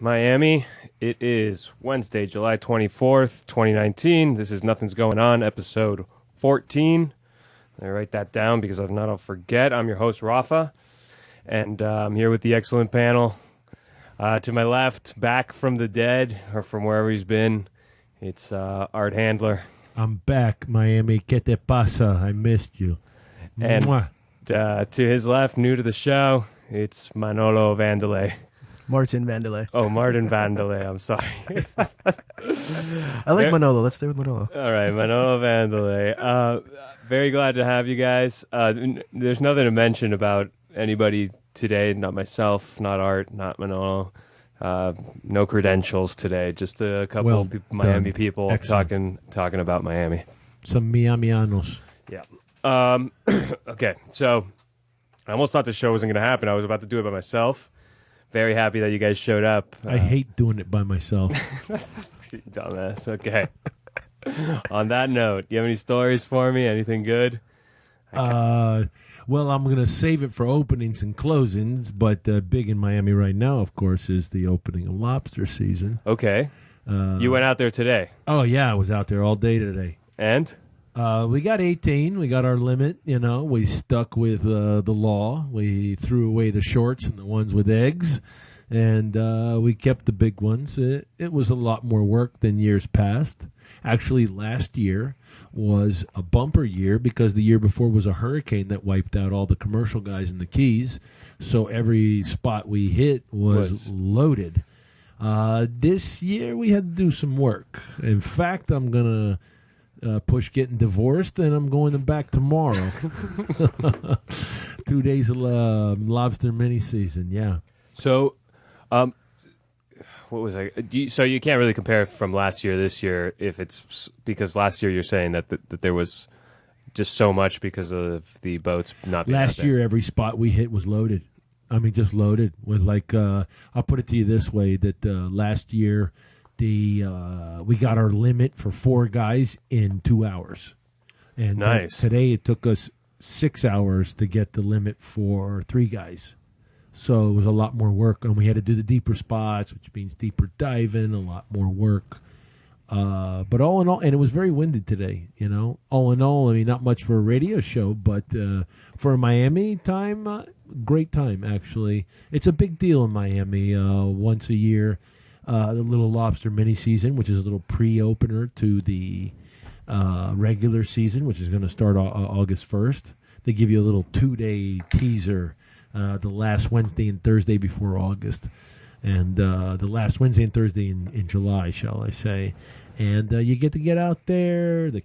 Miami. It is Wednesday, July 24th, 2019. This is Nothing's Going On, episode 14. I write that down because if not, I'll forget. I'm your host, Rafa, and I'm here with the excellent panel. To my left, back from the dead, or from wherever he's been, it's Art Handler. I'm back, Miami. ¿Qué te pasa? I missed you. And Mwah. To his left, new to the show, it's Manolo Vandelay. Martin Vandelay. Oh, Martin Vandelay. I'm sorry. I like Manolo. Let's stay with Manolo. All right, Manolo Vandelay. Very glad to have you guys. There's nothing to mention about anybody today. Not myself, not Art, not Manolo. No credentials today. Just a couple of Miami people talking about Miami. Some Ammianos. Yeah. Okay, so I almost thought the show wasn't going to happen. I was about to do it by myself. Very happy that you guys showed up. I hate doing it by myself. Dumbass. Okay. On that note, you have any stories for me? Anything good? Well, I'm going to save it for openings and closings, but big in Miami right now, of course, is the opening of Lobster season. Okay. You went out there today. Oh, yeah, I was out there all day today. And? We got 18. We got our limit, you know. We stuck with the law. We threw away the shorts and the ones with eggs, and we kept the big ones. It was a lot more work than years past. Actually, last year was a bumper year because the year before was a hurricane that wiped out all the commercial guys in the Keys, so every spot we hit was loaded. This year we had to do some work. In fact, I'm going to push getting divorced, and I'm going back tomorrow. 2 days of lobster miniseason, yeah. So, what was I? So you can't really compare from last year, this year, if it's because last year you're saying that there was just so much because of the boats not being last year, every spot we hit was loaded. I mean, just loaded with I'll put it to you this way: that last year. We got our limit for 4 guys in 2 hours. And nice. Today it took us 6 hours to get the limit for 3 guys. So it was a lot more work. And we had to do the deeper spots, which means deeper diving, a lot more work. But all in all, and it was very windy today, you know. All in all, I mean, not much for a radio show, but for a Miami time, great time, actually. It's a big deal in Miami once a year. The Little Lobster mini season, which is a little pre-opener to the regular season, which is going to start August 1st. They give you a little 2-day teaser the last Wednesday and Thursday before August, and the last Wednesday and Thursday in July, shall I say. And you get to get out there. The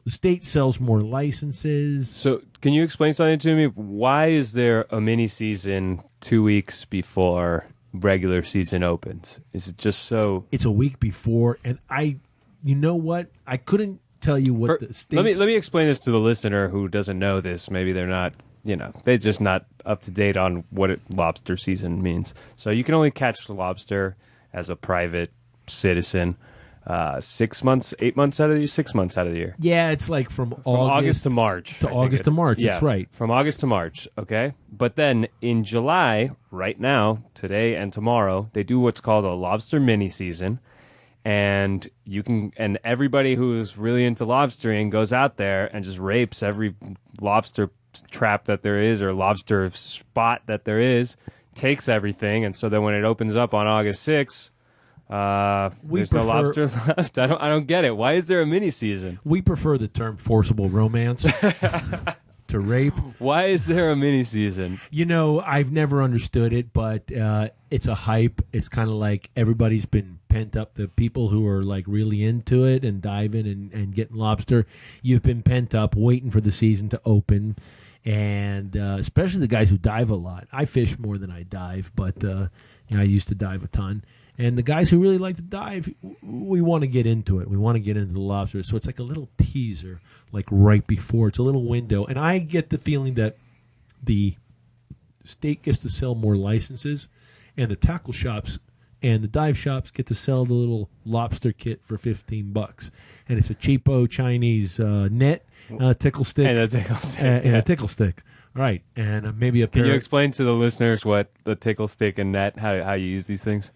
state sells more licenses. So can you explain something to me? Why is there a mini season 2 weeks before regular season opens? Is it just so? It's a week before, and you know what? I couldn't tell you what the states. Let me explain this to the listener who doesn't know this. Maybe they're not, they're just not up to date on what lobster season means. So you can only catch lobster as a private citizen 6 months, 8 months out of the year, 6 months out of the year. Yeah, it's like from August to March. August to March, yeah, that's right. From August to March, okay? But then in July, right now, today and tomorrow, they do what's called a lobster mini season. And and everybody who's really into lobstering goes out there and just rapes every lobster trap that there is or lobster spot that there is, takes everything. And so then when it opens up on August 6th, there's no lobster left. I don't get it. Why is there a mini season? We prefer the term forcible romance to rape. Why is there a mini season? You know, I've never understood it, but it's a hype. It's kind of like everybody's been pent up. The people who are like really into it and diving and getting lobster, you've been pent up waiting for the season to open. And especially the guys who dive a lot. I fish more than I dive, but I used to dive a ton. And the guys who really like to dive, we want to get into it. We want to get into the lobster. So it's like a little teaser, like right before. It's a little window. And I get the feeling that the state gets to sell more licenses, and the tackle shops and the dive shops get to sell the little lobster kit for $15. And it's a cheapo Chinese net, tickle stick. And a tickle stick. And a tickle stick. Right, and maybe a Can pair. you explain to the listeners what the tickle stick and net, how you use these things?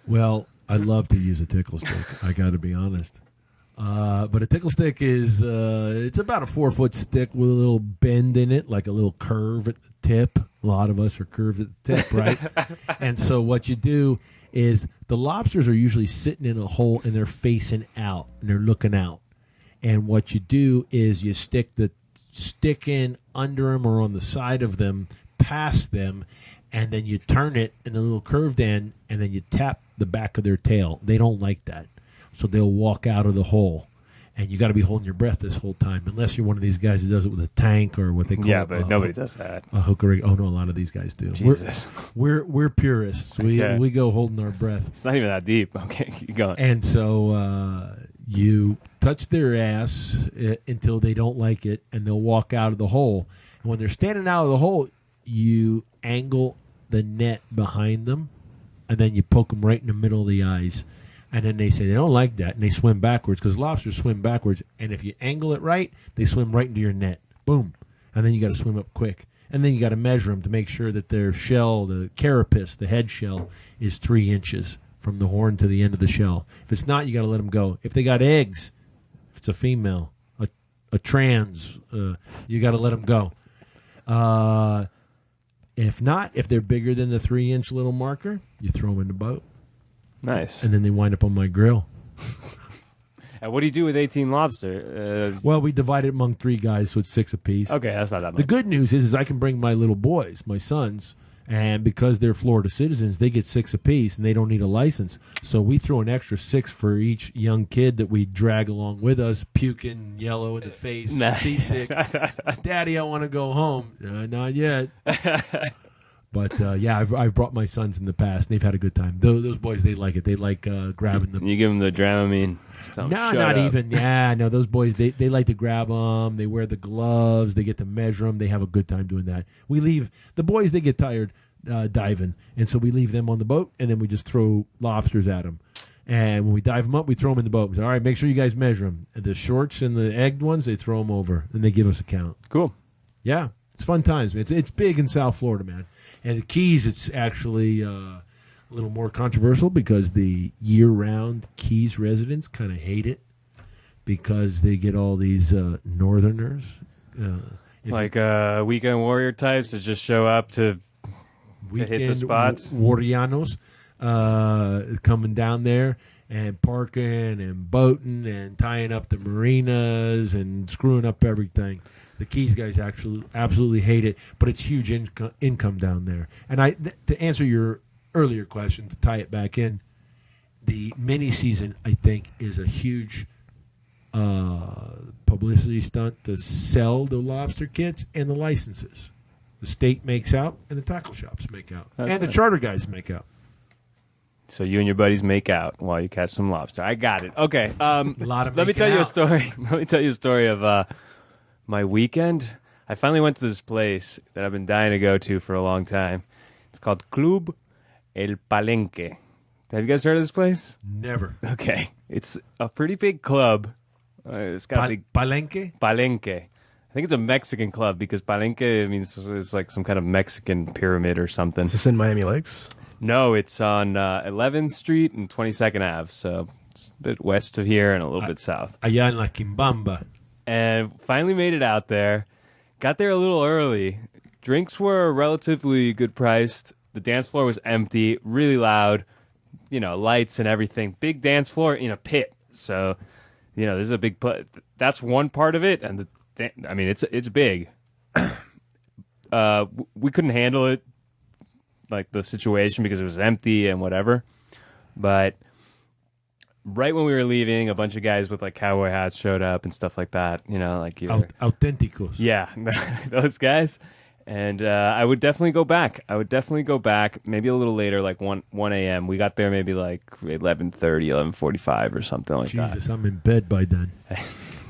Well, I love to use a tickle stick. I got to be honest. But a tickle stick is it's about a 4-foot stick with a little bend in it, like a little curve at the tip. A lot of us are curved at the tip, right? And so what you do is the lobsters are usually sitting in a hole and they're facing out and they're looking out. And what you do is you stick the stick in under them or on the side of them, past them, and then you turn it in a little curved end, and then you tap the back of their tail. They don't like that, so they'll walk out of the hole. And you got to be holding your breath this whole time, unless you're one of these guys that does it with a tank or what they call but nobody does that. a hooker. Oh no, a lot of these guys do. Jesus. We're purists. Okay. We go holding our breath. It's not even that deep. Okay, keep going. And so you touch their ass until they don't like it, and they'll walk out of the hole. And when they're standing out of the hole, you angle the net behind them, and then you poke them right in the middle of the eyes. And then they say they don't like that, and they swim backwards because lobsters swim backwards. And if you angle it right, they swim right into your net. Boom. And then you got to swim up quick. And then you got to measure them to make sure that their shell, the carapace, the head shell, is 3 inches from the horn to the end of the shell. If it's not, you got to let them go. If they got eggs, if it's a female, a trans, you got to let them go. If not, if they're bigger than the 3-inch little marker, you throw them in the boat. Nice. And then they wind up on my grill. And what do you do with 18 lobster? Well, we divide it among 3 guys, so it's 6 apiece. Okay, that's not that much. The good news is I can bring my little boys, my sons, and because they're Florida citizens, they get 6 apiece, and they don't need a license. So we throw an extra 6 for each young kid that we drag along with us, puking yellow in the face, Nice. seasick. Daddy, I want to go home. Not yet. But, yeah, I've brought my sons in the past, and they've had a good time. Those boys, they like it. They like grabbing them. You give them the Dramamine. No, not even. Yeah, no, those boys, they like to grab them. They wear the gloves. They get to measure them. They have a good time doing that. We leave the boys, they get tired diving, and so we leave them on the boat, and then we just throw lobsters at them. And when we dive them up, we throw them in the boat. We say, all right, make sure you guys measure them. And the shorts and the egged ones, they throw them over, and they give us a count. Cool. Yeah, it's fun times. It's big in South Florida, man. And the Keys, it's actually a little more controversial because the year-round Keys residents kind of hate it because they get all these northerners. Weekend warrior types that just show up to hit the spots. Warrianos coming down there and parking and boating and tying up the marinas and screwing up everything. The Keys guys actually absolutely hate it, but it's huge income down there. And to answer your earlier question, to tie it back in, the mini-season, I think, is a huge publicity stunt to sell the lobster kits and the licenses. The state makes out, and the tackle shops make out. That's the charter guys make out. So you and your buddies make out while you catch some lobster. I got it. Okay. Lot of let me making tell you a out. story. Let me tell you a story of my weekend. I finally went to this place that I've been dying to go to for a long time. It's called Club El Palenque. Have you guys heard of this place? Never. Okay. It's a pretty big club. It's got big Palenque? Palenque. I think it's a Mexican club because Palenque means it's like some kind of Mexican pyramid or something. Is this in Miami Lakes? No, it's on 11th Street and 22nd Ave, so it's a bit west of here and a little bit south. Allá en la Quimbamba. And finally made it out there. Got there a little early. Drinks were relatively good priced. The dance floor was empty, really loud, lights and everything. Big dance floor in a pit. So, this is a big put. That's one part of it, and it's big. We couldn't handle it, like the situation, because it was empty and whatever. But right when we were leaving, a bunch of guys with like cowboy hats showed up and stuff like that. Auténticos. Yeah, those guys. And I would definitely go back. Maybe a little later, like 1 a.m. We got there maybe like 11:30, 11:45 or something like that. Jesus, I'm in bed by then.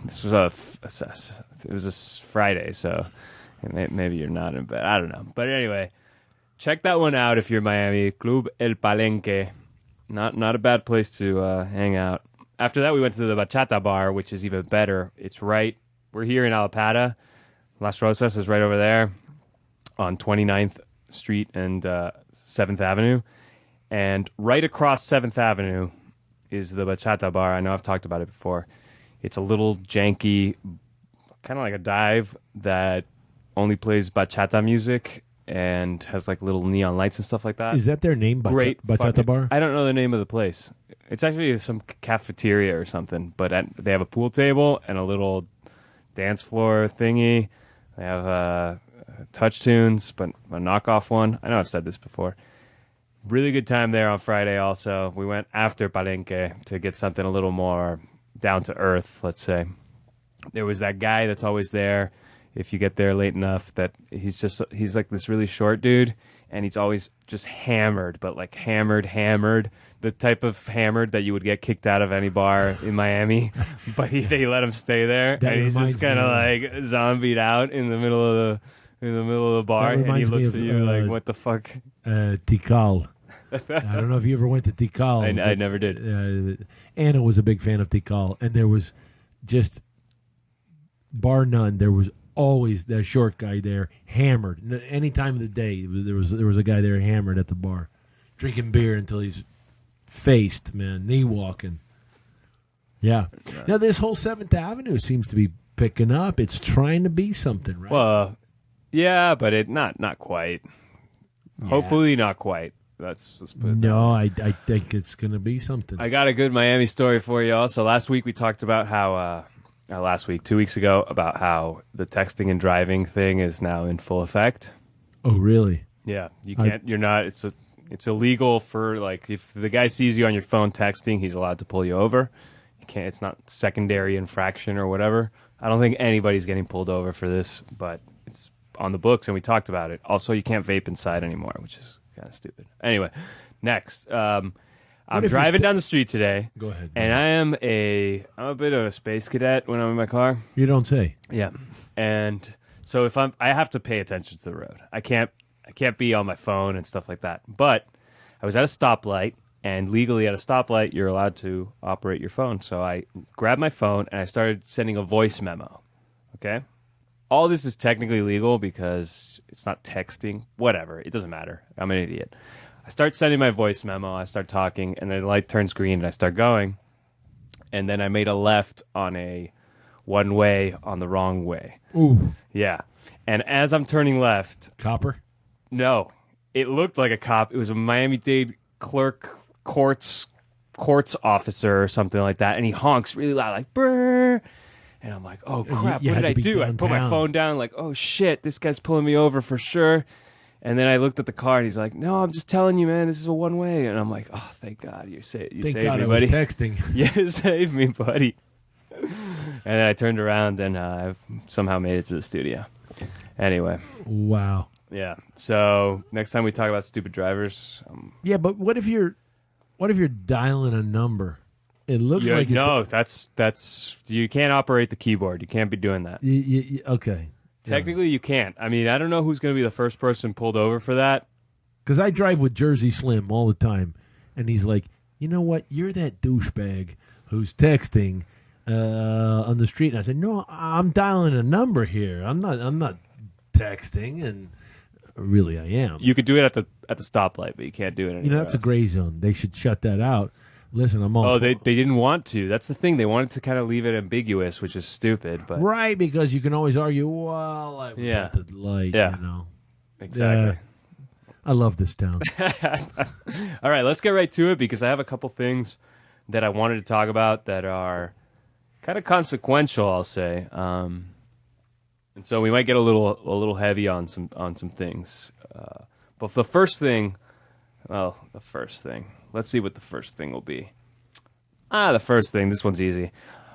This was it was a Friday, so maybe you're not in bed. I don't know. But anyway, check that one out if you're in Miami. Club El Palenque. Not a bad place to hang out. After that, we went to the Bachata Bar, which is even better. We're here in Alapata. Las Rosas is right over there on 29th Street and 7th Avenue. And right across 7th Avenue is the Bachata Bar. I know I've talked about it before. It's a little janky, kind of like a dive that only plays bachata music and has like little neon lights and stuff like that. Is that their name? Great Bachata fucking- Bar? I don't know the name of the place. It's actually some cafeteria or something, but they have a pool table and a little dance floor thingy. They have touch tunes, but a knockoff one. I know I've said this before. Really good time there on Friday also. We went after Palenque to get something a little more down to earth, let's say. There was that guy that's always there if you get there late enough, that he's like this really short dude, and he's always just hammered, but like hammered, the type of hammered that you would get kicked out of any bar in Miami, but they let him stay there, That and he's just reminds kind of me like zombied out in the middle of the bar, and he reminds me looks of, at you like, what the fuck? Tikal. I don't know if you ever went to Tikal. I never did. Anna was a big fan of Tikal, and there was just, bar none, there was always that short guy there, hammered. Any time of the day, there was a guy there hammered at the bar, drinking beer until he's faced, man, knee walking. Yeah. Now this whole 7th Avenue seems to be picking up. It's trying to be something, right? Well, yeah, but it not quite. Yeah. Hopefully not quite. Let's put it No, I think it's going to be something. I got a good Miami story for you. Also, last week we talked about how 2 weeks ago, about how the texting and driving thing is now in full effect. Oh, really? Yeah, you can't. You're not. It's illegal for, like, if the guy sees you on your phone texting, he's allowed to pull you over. You can't. It's not secondary infraction or whatever. I don't think anybody's getting pulled over for this, but it's on the books, and we talked about it. Also, you can't vape inside anymore, which is kind of stupid. Anyway, next. I'm driving down the street today. Go ahead. And I'm a bit of a space cadet when I'm in my car. You don't say. Yeah. And so if I have to pay attention to the road. I can't be on my phone and stuff like that. But I was at a stoplight, and legally at a stoplight you're allowed to operate your phone. So I grabbed my phone and I started sending a voice memo. Okay? All this is technically legal because it's not texting. Whatever. It doesn't matter. I'm an idiot. I start sending my voice memo. I start talking, and then the light turns green, and I start going. And then I made a left on a one-way on the wrong way. Ooh. Yeah. And as I'm turning left... Copper? No. It looked like a cop. It was a Miami-Dade clerk, courts officer or something like that, and he honks really loud, like, brrr. And I'm like, oh, crap, You what had did to I be do? I put my downtown. phone down, like, oh, shit, this guy's pulling me over for sure. And then I looked at the car, and he's like, no, I'm just telling you, man, this is a one-way. And I'm like, oh, thank God, you saved me, I buddy. was texting. You saved me, buddy. And then I turned around, and I've somehow made it to the studio. Anyway. Wow. Yeah. So next time we talk about stupid drivers... Yeah, but what if you're dialing a number? It looks like... That's... You can't operate the keyboard. You can't be doing that. Okay. Technically, you can't. I mean, I don't know who's going to be the first person pulled over for that. Because I drive with Jersey Slim all the time, and he's like, you know what? You're that douchebag who's texting on the street. And I said, no, I'm dialing a number here. I'm not texting, and really I am. You could do it at the stoplight, but you can't do it anywhere That's a else. gray zone. They should shut that out. Listen, I'm all... Oh, they didn't want to. That's the thing. They wanted to kind of leave it ambiguous, which is stupid. But Right, because you can always argue, well, I was Yeah. at the light, Yeah. you know. Exactly. I love this town. All right, let's get right to it because I have a couple things that I wanted to talk about that are kind of consequential, I'll say. And so we might get a little heavy on some things. But the first thing, let's see what the first thing will be. The first thing, this one's easy.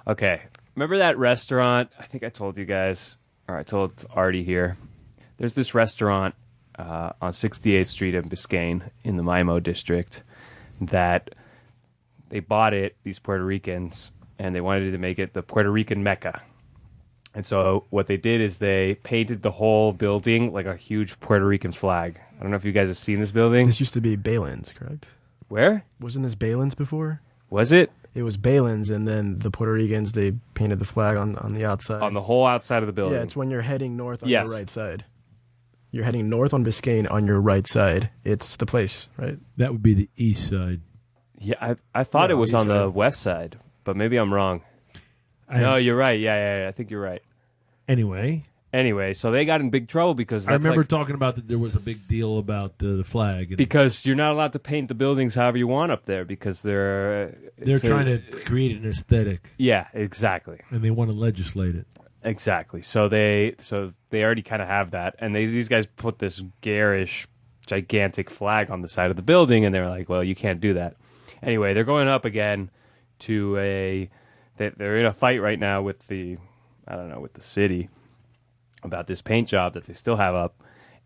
Okay, remember that restaurant? I think I told you guys, or I told Artie here. There's this restaurant on 68th Street in Biscayne in the Maimo district that they bought it, these Puerto Ricans, and they wanted to make it the Puerto Rican Mecca. And so what they did is they painted the whole building like a huge Puerto Rican flag. I don't know if you guys have seen this building. This used to be Baylands, correct? Where? Wasn't this Baylands before? Was it? It was Balin's, and then the Puerto Ricans, they painted the flag on the outside. On the whole outside of the building. Yeah, it's when you're heading north on Yes. your right side. You're heading north on Biscayne on your right side. It's the place, right? That would be the east side. Yeah, I thought Yeah, it was east on the side. west side, but maybe I'm wrong. No, you're right. Yeah, I think you're right. Anyway, So they got in big trouble because I that's remember like, talking about that there was a big deal about the flag. And because you're not allowed to paint the buildings however you want up there because they're trying to create an aesthetic, Yeah, exactly. and they want to legislate it. Exactly. So they already kind of have that, and these guys put this garish, gigantic flag on the side of the building, and they're like, "Well, you can't do that." Anyway, they're going up again to they're in a fight right now with the city about this paint job that they still have up,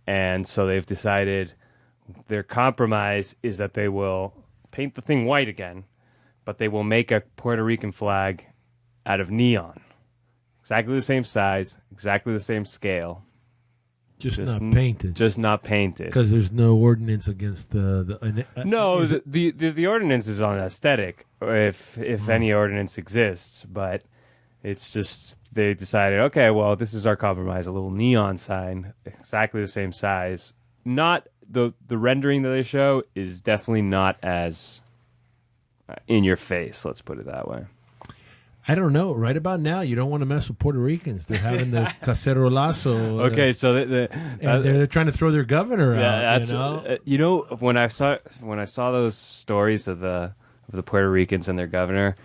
and so they've decided their compromise is that they will paint the thing white again, but they will make a Puerto Rican flag out of neon. Exactly the same size, exactly the same scale. Just not painted. Just not painted. Because there's no ordinance against the No, is the ordinance is on aesthetic, if any ordinance exists. But it's just they decided, okay, well, this is our compromise. A little neon sign, exactly the same size. Not the rendering that they show is definitely not as in your face. Let's put it that way. I don't know. Right about now, you don't want to mess with Puerto Ricans. They're having the cacerolazo. Okay, so and they're trying to throw their governor out. That's when I saw those stories of the Puerto Ricans and their governor,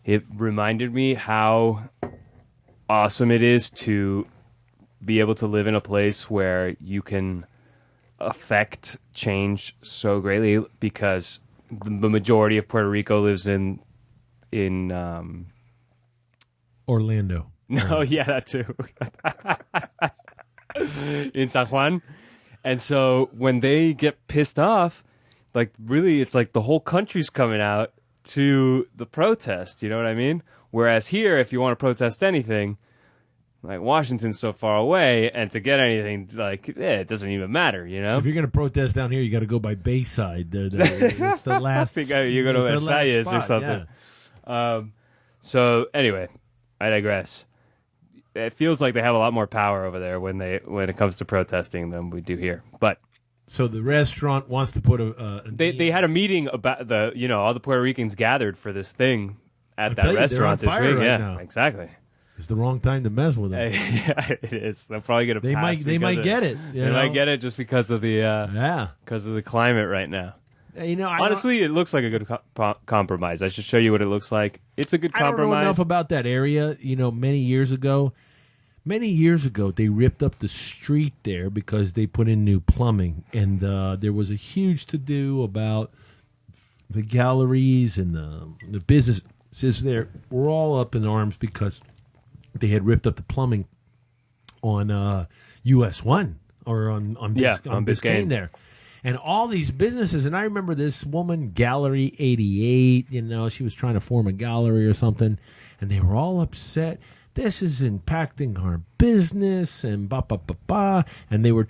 it reminded me how awesome it is to be able to live in a place where you can affect change so greatly, because the majority of Puerto Rico lives in Orlando. No, yeah, that too. In San Juan. And so when they get pissed off, like really it's like the whole country's coming out to the protest, you know what I mean? Whereas here, if you want to protest anything, like Washington's so far away, and to get anything, like, it doesn't even matter, you know? If you're going to protest down here, you got to go by Bayside. It's the last. You go to Versailles or something. Yeah. So anyway, I digress. It feels like they have a lot more power over there when it comes to protesting than we do here. But so the restaurant wants to put they had a meeting about all the Puerto Ricans gathered for this thing at that tell you, restaurant they're on this fire week. right yeah, now. exactly. It's the wrong time to mess with them. Yeah, it is. They'll probably get a They pass. might get it. They might get it just because of the climate right now. Honestly, it looks like a good compromise. I should show you what it looks like. It's a good compromise. I don't know enough about that area. Many years ago, they ripped up the street there because they put in new plumbing, and there was a huge to-do about the galleries and the businesses there were all up in arms because they had ripped up the plumbing on US 1 or on Biscayne there. And all these businesses, and I remember this woman, Gallery 88, she was trying to form a gallery or something, and they were all upset. This is impacting our business, and and they were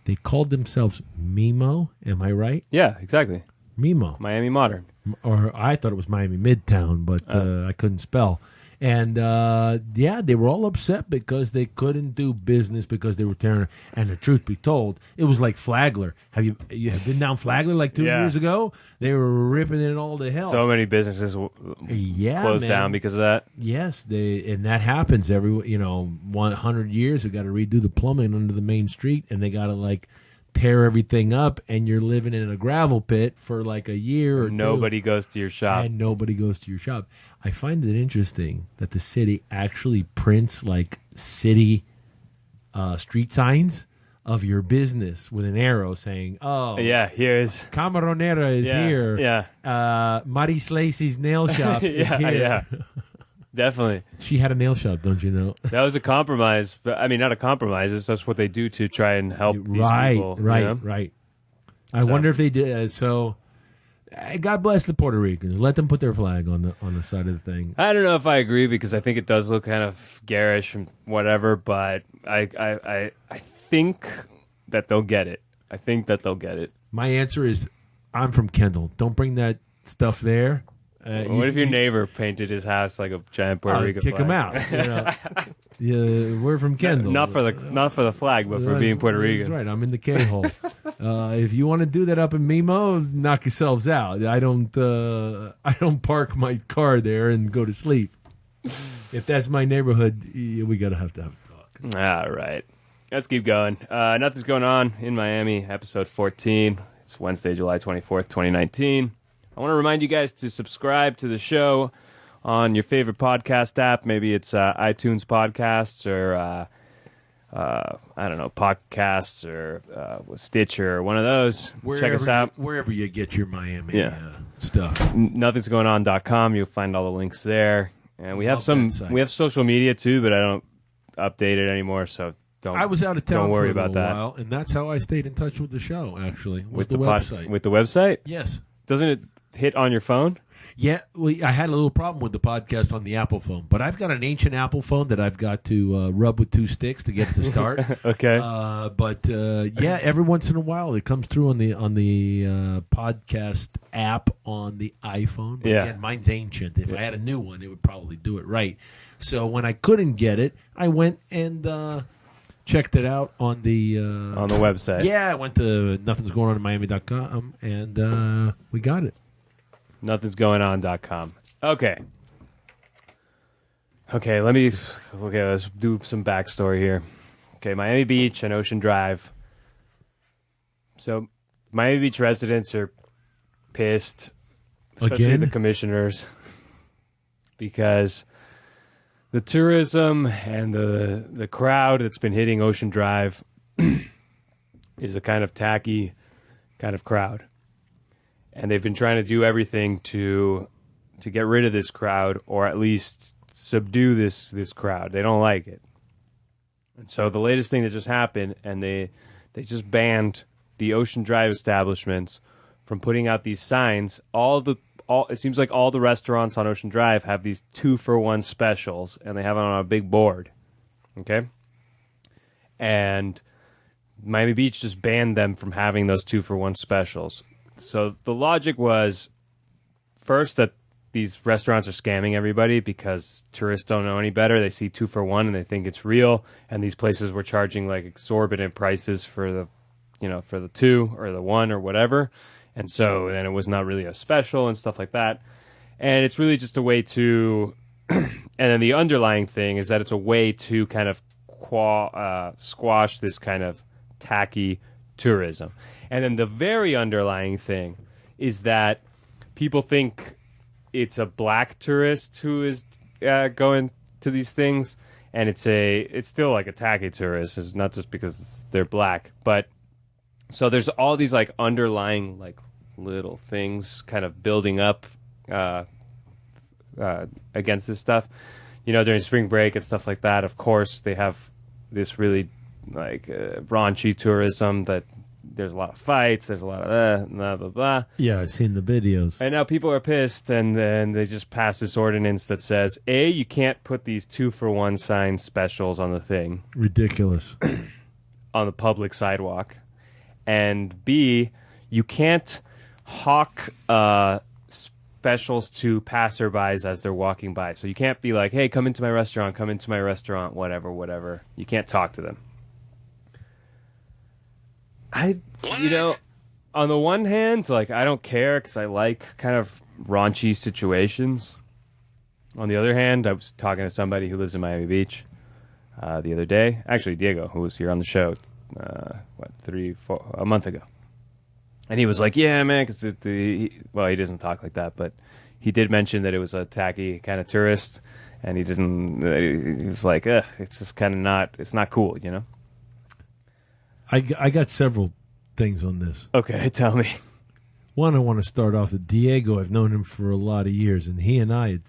they called themselves MIMO, am I right? Yeah, exactly. MIMO. Miami Modern. Or I thought it was Miami Midtown, but I couldn't spell. And they were all upset because they couldn't do business because they were tearing. And the truth be told, it was like Flagler. Have you been down Flagler like 2 years ago? They were ripping it all to hell. So many businesses closed down because of that. Yes, and that happens every 100 years. We got to redo the plumbing under the main street, and they got to tear everything up, and you're living in a gravel pit for like a year or nobody goes to your shop. And nobody goes to your shop. I find it interesting that the city actually prints city street signs of your business with an arrow saying, "Oh, yeah, here's Camaronera is here. Yeah, Maris Lacey's nail shop is here." Yeah, definitely. She had a nail shop, don't you know? That was a compromise, but I mean, not a compromise. It's just what they do to try and help these people. Right. I wonder if they did. God bless the Puerto Ricans. Let them put their flag on the side of the thing. I don't know if I agree because I think it does look kind of garish and whatever, but I think that they'll get it. My answer is, I'm from Kendall. Don't bring that stuff there. What if your neighbor painted his house like a giant Puerto Rico kick flag? him out. Yeah, we're from Kendall. Not for the flag, but for being Puerto Rican. That's right. I'm in the K-hole. If you want to do that up in Mimo, knock yourselves out. I don't park my car there and go to sleep. If that's my neighborhood, we gotta have to have a talk. All right. Let's keep going. Nothing's going on in Miami, episode 14. It's Wednesday, July 24th, 2019. I want to remind you guys to subscribe to the show on your favorite podcast app. Maybe it's iTunes Podcasts or, I don't know, Podcasts or Stitcher or one of those. Check us out. Wherever you get your Miami stuff. Nothing'sgoingon.com. You'll find all the links there. And we have social media too, but I don't update it anymore, so I was out of town don't worry for a about that. while, and that's how I stayed in touch with the show, actually, with the website. With the website? Yes. Doesn't it hit on your phone? Yeah, I had a little problem with the podcast on the Apple phone, but I've got an ancient Apple phone that I've got to rub with 2 sticks to get it to start. Okay. But every once in a while it comes through on the podcast app on the iPhone. But again, mine's ancient. If I had a new one, it would probably do it right. So when I couldn't get it, I went and checked it out on the website. Yeah, I went to nothingsgoingonmiami.com and we got it. Nothingsgoingon.com. Okay, let's do some backstory here. Okay, Miami Beach and Ocean Drive. So, Miami Beach residents are pissed, especially Again? the commissioners, because the tourism and the crowd that's been hitting Ocean Drive is a kind of tacky kind of crowd. And they've been trying to do everything to get rid of this crowd, or at least subdue this crowd. They don't like it. And so the latest thing that just happened, and they just banned the Ocean Drive establishments from putting out these signs. It seems like all the restaurants on Ocean Drive have these 2-for-1 specials, and they have it on a big board. Okay? And Miami Beach just banned them from having those 2-for-1 specials. So the logic was, first, that these restaurants are scamming everybody because tourists don't know any better. They see 2-for-1 and they think it's real. And these places were charging like exorbitant prices for the 2 or the 1 or whatever. And so then it was not really a special and stuff like that. And it's really just a way to, and then the underlying thing is that it's a way to kind of squash this kind of tacky tourism. And then the very underlying thing is that people think it's a black tourist who is going to these things, and it's still like a tacky tourist. It's not just because they're black, but so there's all these like underlying like little things kind of building up against this stuff. You know, during spring break and stuff like that, of course, they have this really like raunchy tourism that. There's a lot of fights. There's a lot of blah, blah, blah. Yeah, I've seen the videos. And now people are pissed, and then they just pass this ordinance that says, A, you can't put these 2-for-1 sign specials on the thing. Ridiculous. On the public sidewalk. And B, you can't hawk specials to passerbys as they're walking by. So you can't be like, hey, come into my restaurant, whatever. You can't talk to them. On the one hand, like, I don't care because I like kind of raunchy situations. On the other hand, I was talking to somebody who lives in Miami Beach the other day. Actually, Diego, who was here on the show, a month ago. And he was like, yeah, man, because he doesn't talk like that, but he did mention that it was a tacky kind of tourist, and he was like, it's just kind of it's not cool, you know? I got several things on this. Okay, tell me. One, I want to start off with Diego. I've known him for a lot of years, and he and I,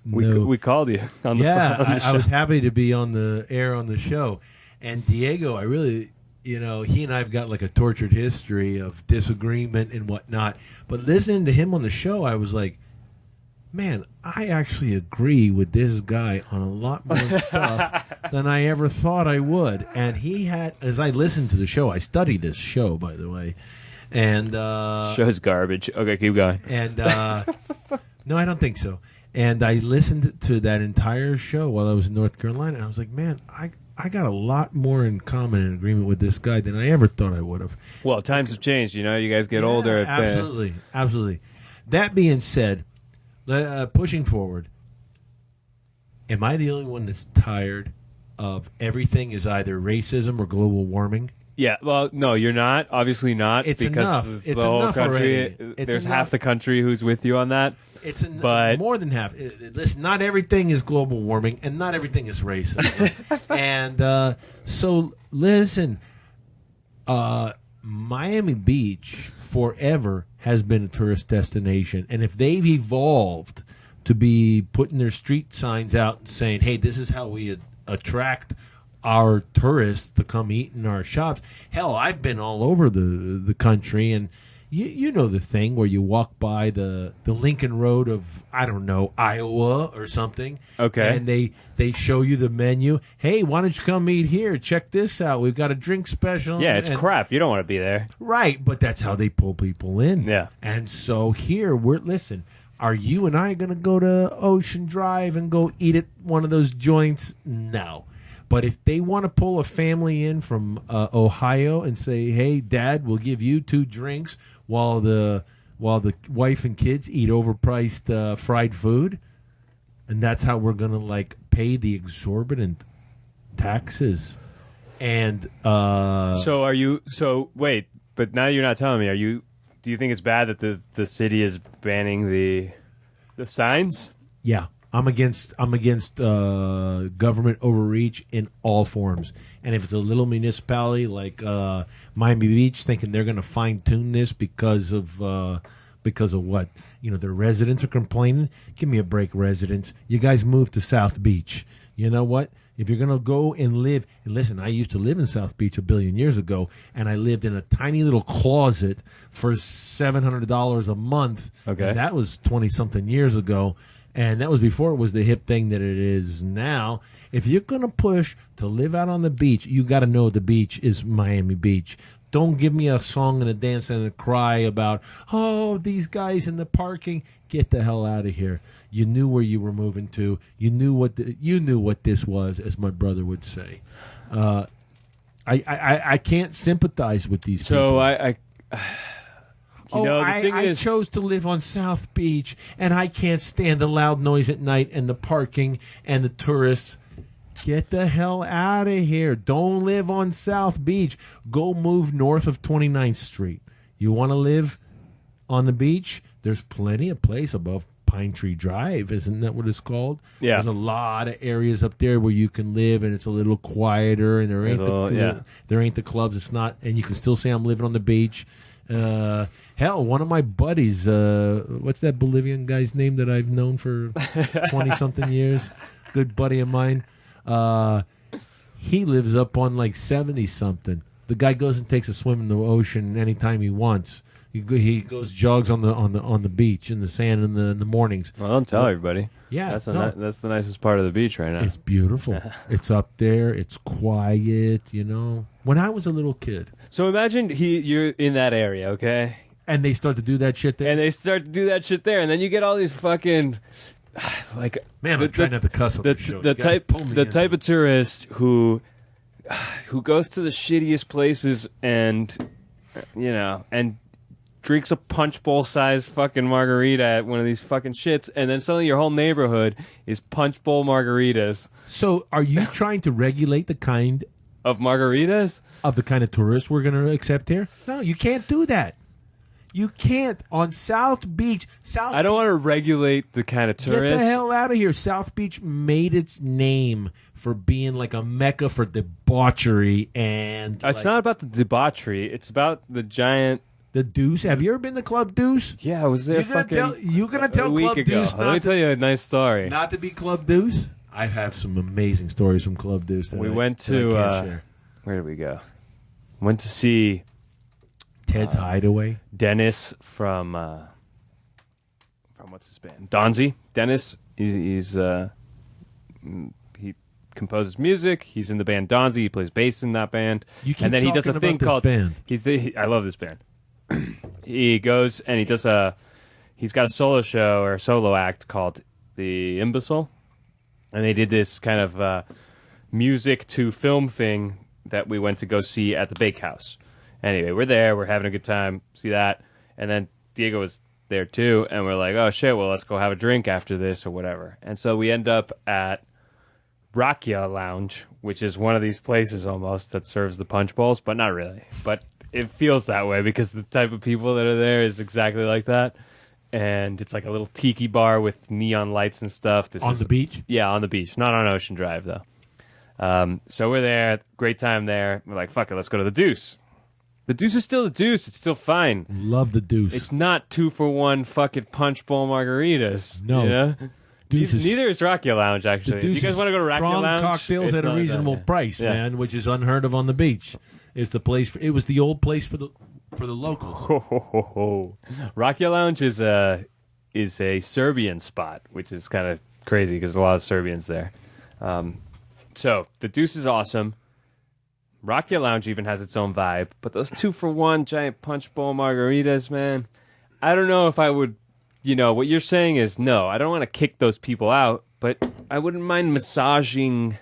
we called you on the phone. I was happy to be on the air on the show. And Diego, I really, he and I have got like a tortured history of disagreement and whatnot. But listening to him on the show, I was like, man, I actually agree with this guy on a lot more stuff than I ever thought I would. And he had, as I listened to the show, I study this show, by the way. And show's garbage. Okay, keep going. And No, I don't think so. And I listened to that entire show while I was in North Carolina, and I was like, man, I got a lot more in common and agreement with this guy than I ever thought I would have. Well, times have changed. You know, you guys get older. Absolutely, absolutely. That being said, pushing forward, am I the only one that's tired of everything is either racism or global warming? Yeah, well, no, you're not. Obviously not. It's because enough. It's It's the whole enough country. already. It's There's enough. half the country who's with you on that. It's But- more than half. Listen, not everything is global warming, and not everything is racism. And so, listen, Miami Beach forever has been a tourist destination, and if they've evolved to be putting their street signs out and saying, "Hey, this is how we attract our tourists to come eat in our shops." Hell, I've been all over the country, and you know the thing where you walk by the Lincoln Road of, I don't know, Iowa or something. Okay. And they show you the menu. Hey, why don't you come eat here? Check this out. We've got a drink special. Yeah, it's And- crap. You don't want to be there. Right, but that's how they pull people in. Yeah. And so here, listen, are you and I going to go to Ocean Drive and go eat at one of those joints? No. But if they want to pull a family in from Ohio and say, hey, Dad, we'll give you 2 drinks while the wife and kids eat overpriced fried food, and that's how we're going to, like, pay the exorbitant taxes. And So are you? So wait, but now you're not telling me. Do you think it's bad that the city is banning the signs? yeah, I'm against government overreach in all forms. And if it's a little municipality like Miami Beach, thinking they're going to fine tune this because of what, their residents are complaining. Give me a break, residents. You guys moved to South Beach. You know what? If you're going to go and live, and listen, I used to live in South Beach a billion years ago, and I lived in a tiny little closet for $700 a month. Okay. And that was 20-something years ago, and that was before it was the hip thing that it is now. If you're going to push to live out on the beach, you got to know the beach is Miami Beach. Don't give me a song and a dance and a cry about, oh, these guys in the parking. Get the hell out of here. You knew where you were moving to. You knew what this was, as my brother would say. I can't sympathize with these people. So the thing I is, chose to live on South Beach, and I can't stand the loud noise at night and the parking and the tourists. Get the hell out of here. Don't live on South Beach. Go move north of 29th Street. You want to live on the beach? There's plenty of place above Pine Tree Drive, isn't that what it's called? Yeah. There's a lot of areas up there where you can live, and it's a little quieter, and there ain't the clubs. It's not, and you can still say I'm living on the beach. Hell, one of my buddies, what's that Bolivian guy's name that I've known for 20-something years? Good buddy of mine. He lives up on like 70-something. The guy goes and takes a swim in the ocean anytime he wants. He goes jogs on the beach in the sand in the mornings. well, don't tell everybody. Yeah, That's the nicest part of the beach right now. it's beautiful. It's up there. It's quiet. When I was a little kid, So imagine you're in that area, okay? and they start to do that shit there. And they start to do that shit there, and then you get all these fucking like Man, I'm trying not to cuss on the the show. the You guys type pull me the in. type of tourist who goes to the shittiest places and and drinks a punch bowl size fucking margarita at one of these fucking shits, and then suddenly your whole neighborhood is punch bowl margaritas So, are you trying to regulate the kind of margaritas. of tourists we're going to accept here? No, you can't do that. You can't on South Beach. I don't want to regulate the kind of Get tourists. the hell out of here. South Beach made its name for being like a mecca for debauchery and It's not about the debauchery. It's about the giant. the Deuce. Have you ever been to Club Deuce? Yeah, I was there You're gonna tell a week Club ago. Deuce Let me tell you a nice story. not to be Club Deuce? I have some amazing stories from Club Deuce. That We I- went that I to can't share. where did we go? Went to see Ted's Hideaway. Dennis from what's his band? Donzi. Dennis. He composes music. He's in the band Donzi. He plays bass in that band. You keep And then he does a talking thing about called. this band. I love this band. He goes and he does a he's got a solo show or a solo act called The Imbecile, and they did this kind of music to film thing that we went to go see at the Bakehouse. Anyway, we're there, we're having a good time, see that, and then Diego was there too, and we're like, oh shit, well, let's go have a drink after this or whatever. And so we end up at Rakia Lounge, which is one of these places almost that serves the punch bowls, but not really. But it feels that way because the type of people that are there is exactly like that. And it's like a little tiki bar with neon lights and stuff. On the beach? Yeah, on the beach. Not on Ocean Drive, though. So we're there, great time there. We're like, fuck it, let's go to the Deuce. The Deuce is still the Deuce. It's still fine. Love the Deuce. It's not 2-for-1 fucking punch bowl margaritas. No. You know? Deuce Neither is Rakia Lounge, actually. The Deuce If you guys want to go to Rakia strong Lounge, cocktails it's at a not reasonable that. price, Yeah. man, which is unheard of on the beach. It's the place. It was the old place for the locals. Rakia Lounge is a Serbian spot, which is kind of crazy because there's a lot of Serbians there. So the Deuce is awesome. Rakia Lounge even has its own vibe, but those 2-for-1 giant punch bowl margaritas, man, I don't know if I would. You know, what you're saying is, no, I don't want to kick those people out, but I wouldn't mind massaging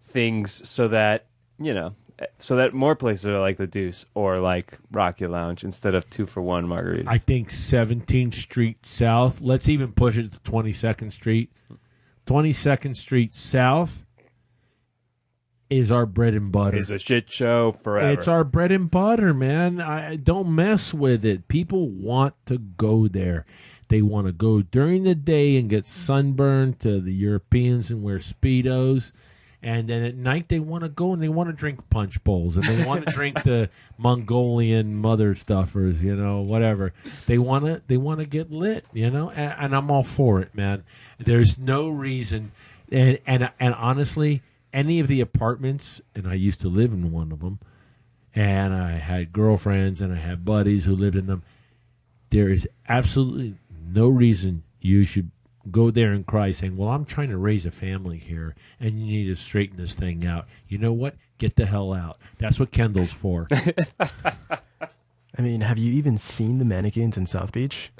things so that, you know, so that more places are like the Deuce or like Rakia Lounge instead of 2-for-1 margaritas. I think 17th Street South. Let's even push it to 22nd Street. 22nd Street South is our bread and butter. It's a shit show forever. It's our bread and butter, man. I don't mess with it. People want to go there. They want to go during the day and get sunburned to the Europeans and wear Speedos. And then at night they want to go and they want to drink punch bowls. And they want to drink the Mongolian mother stuffers, you know, whatever. They want to get lit, you know. And I'm all for it, man. There's no reason. And honestly, any of the apartments, and I used to live in one of them, and I had girlfriends and I had buddies who lived in them, there is absolutely no reason you should go there and cry saying, well, I'm trying to raise a family here, and you need to straighten this thing out. You know what? Get the hell out. That's what Kendall's for. I mean, have you even seen the mannequins in South Beach?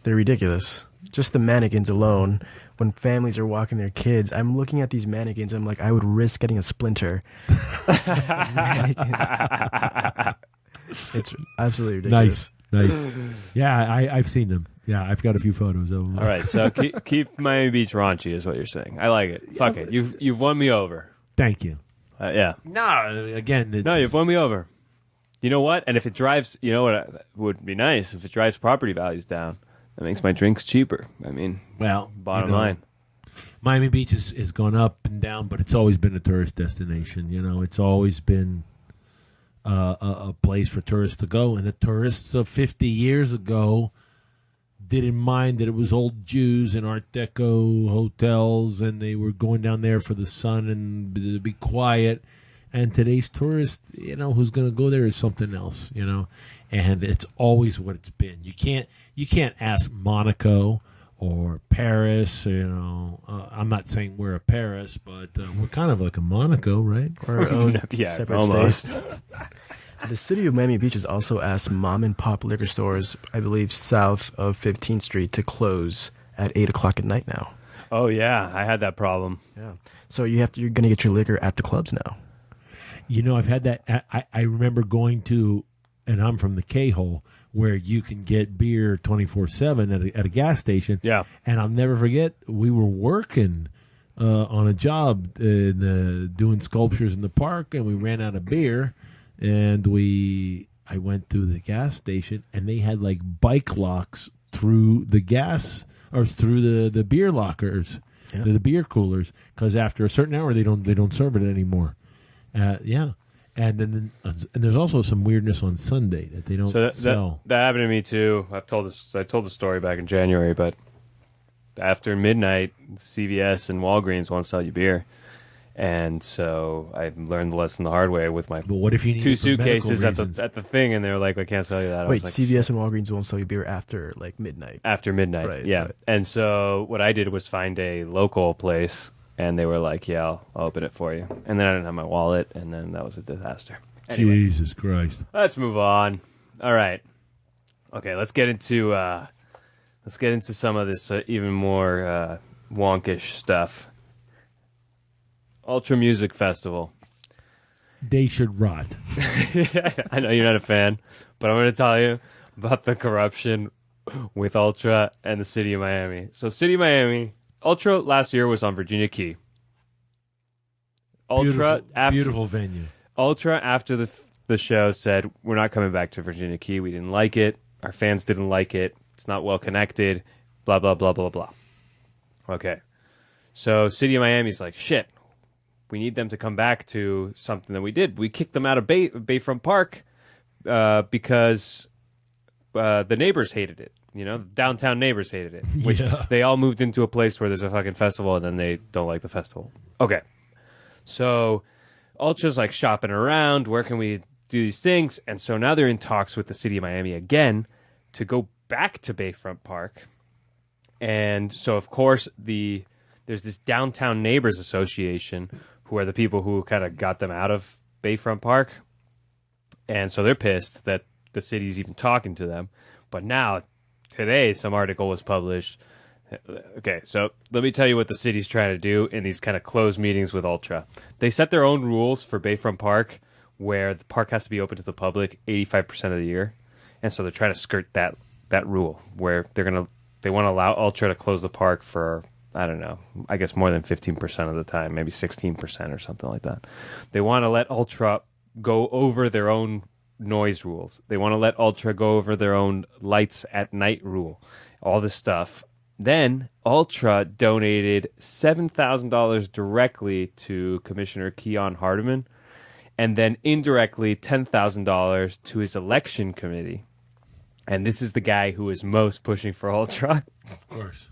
They're ridiculous. Just the mannequins alone. When families are walking their kids, I'm looking at these mannequins. I'm like, I would risk getting a splinter. It's absolutely ridiculous. Nice. Yeah, I've seen them. Yeah, I've got a few photos of them. All right, so keep Miami Beach raunchy is what you're saying. I like it. Fuck it. You've won me over. Thank you. Yeah. No, again, it's, No, you've won me over. You know what? And if it drives, you know what would be nice? If it drives property values down, that makes my drinks cheaper. I mean, well, bottom line. Miami Beach has gone up and down, but it's always been a tourist destination. You know, it's always been a place for tourists to go. And the tourists of 50 years ago didn't mind that it was old Jews and Art Deco hotels, and they were going down there for the sun and to be quiet. And today's tourist, you know, who's going to go there is something else, you know. And it's always what it's been. You can't ask Monaco or Paris, you know. I'm not saying we're a Paris, but we're kind of like a Monaco, right? Or our own Yeah, separate almost. state. The city of Miami Beach has also asked mom and pop liquor stores, I believe south of 15th Street, to close at 8 o'clock at night now. Oh yeah, I had that problem. Yeah. So you're going to get your liquor at the clubs now. You know, I've had that. I remember going to, and I'm from the K-hole, where you can get beer 24/7 at a gas station. Yeah. And I'll never forget, we were working on a job doing sculptures in the park, and we ran out of beer, and I went to the gas station, and they had like bike locks through the gas or through the beer lockers, the beer coolers, because after a certain hour they don't serve it anymore. Yeah. And there's also some weirdness on Sunday that they don't sell. That happened to me too. I told the story back in January, but after midnight, CVS and Walgreens won't sell you beer, and so I learned the lesson the hard way with my But what if you need two it for medical suitcases at reasons? the thing, and they were like, "I can't sell you that." I Wait, was like, CVS and Walgreens won't sell you beer after like midnight. after midnight, Right, yeah. right. And so what I did was find a local place, and they were like, "Yeah, I'll open it for you." And then I didn't have my wallet, and then that was a disaster. Anyway. Jesus Christ. Let's move on. All right. Okay, let's get into let's get into some of this even more wonkish stuff. Ultra Music Festival. They should rot. I know you're not a fan, but I'm going to tell you about the corruption with Ultra and the city of Miami. So, city of Miami, Ultra last year was on Virginia Key. Ultra beautiful venue. Ultra after the show said, we're not coming back to Virginia Key. We didn't like it. Our fans didn't like it. It's not well connected. Blah, blah, blah, blah, blah. Okay. So City of Miami's like, shit, we need them to come back to something that we did. We kicked them out of Bayfront Park because the neighbors hated it. You know, downtown neighbors hated it. Which they all moved into a place where there's a fucking festival and then they don't like the festival. Okay. So Ultra's like shopping around. Where can we do these things? And so now they're in talks with the city of Miami again to go back to Bayfront Park. And so, of course, there's this Downtown Neighbors Association who are the people who kind of got them out of Bayfront Park. And so they're pissed that the city's even talking to them. But now, today, some article was published. Okay, so let me tell you what the city's trying to do in these kind of closed meetings with Ultra. They set their own rules for Bayfront Park, where the park has to be open to the public 85% of the year. And so they're trying to skirt that rule, where they want to allow Ultra to close the park for, I don't know, I guess more than 15% of the time, maybe 16% or something like that. They want to let Ultra go over their own noise rules. They want to let Ultra go over their own lights at night rule, all this stuff. Then Ultra donated $7,000 directly to Commissioner Keon Hardeman, and then indirectly $10,000 to his election committee. And this is the guy who is most pushing for Ultra. Of course.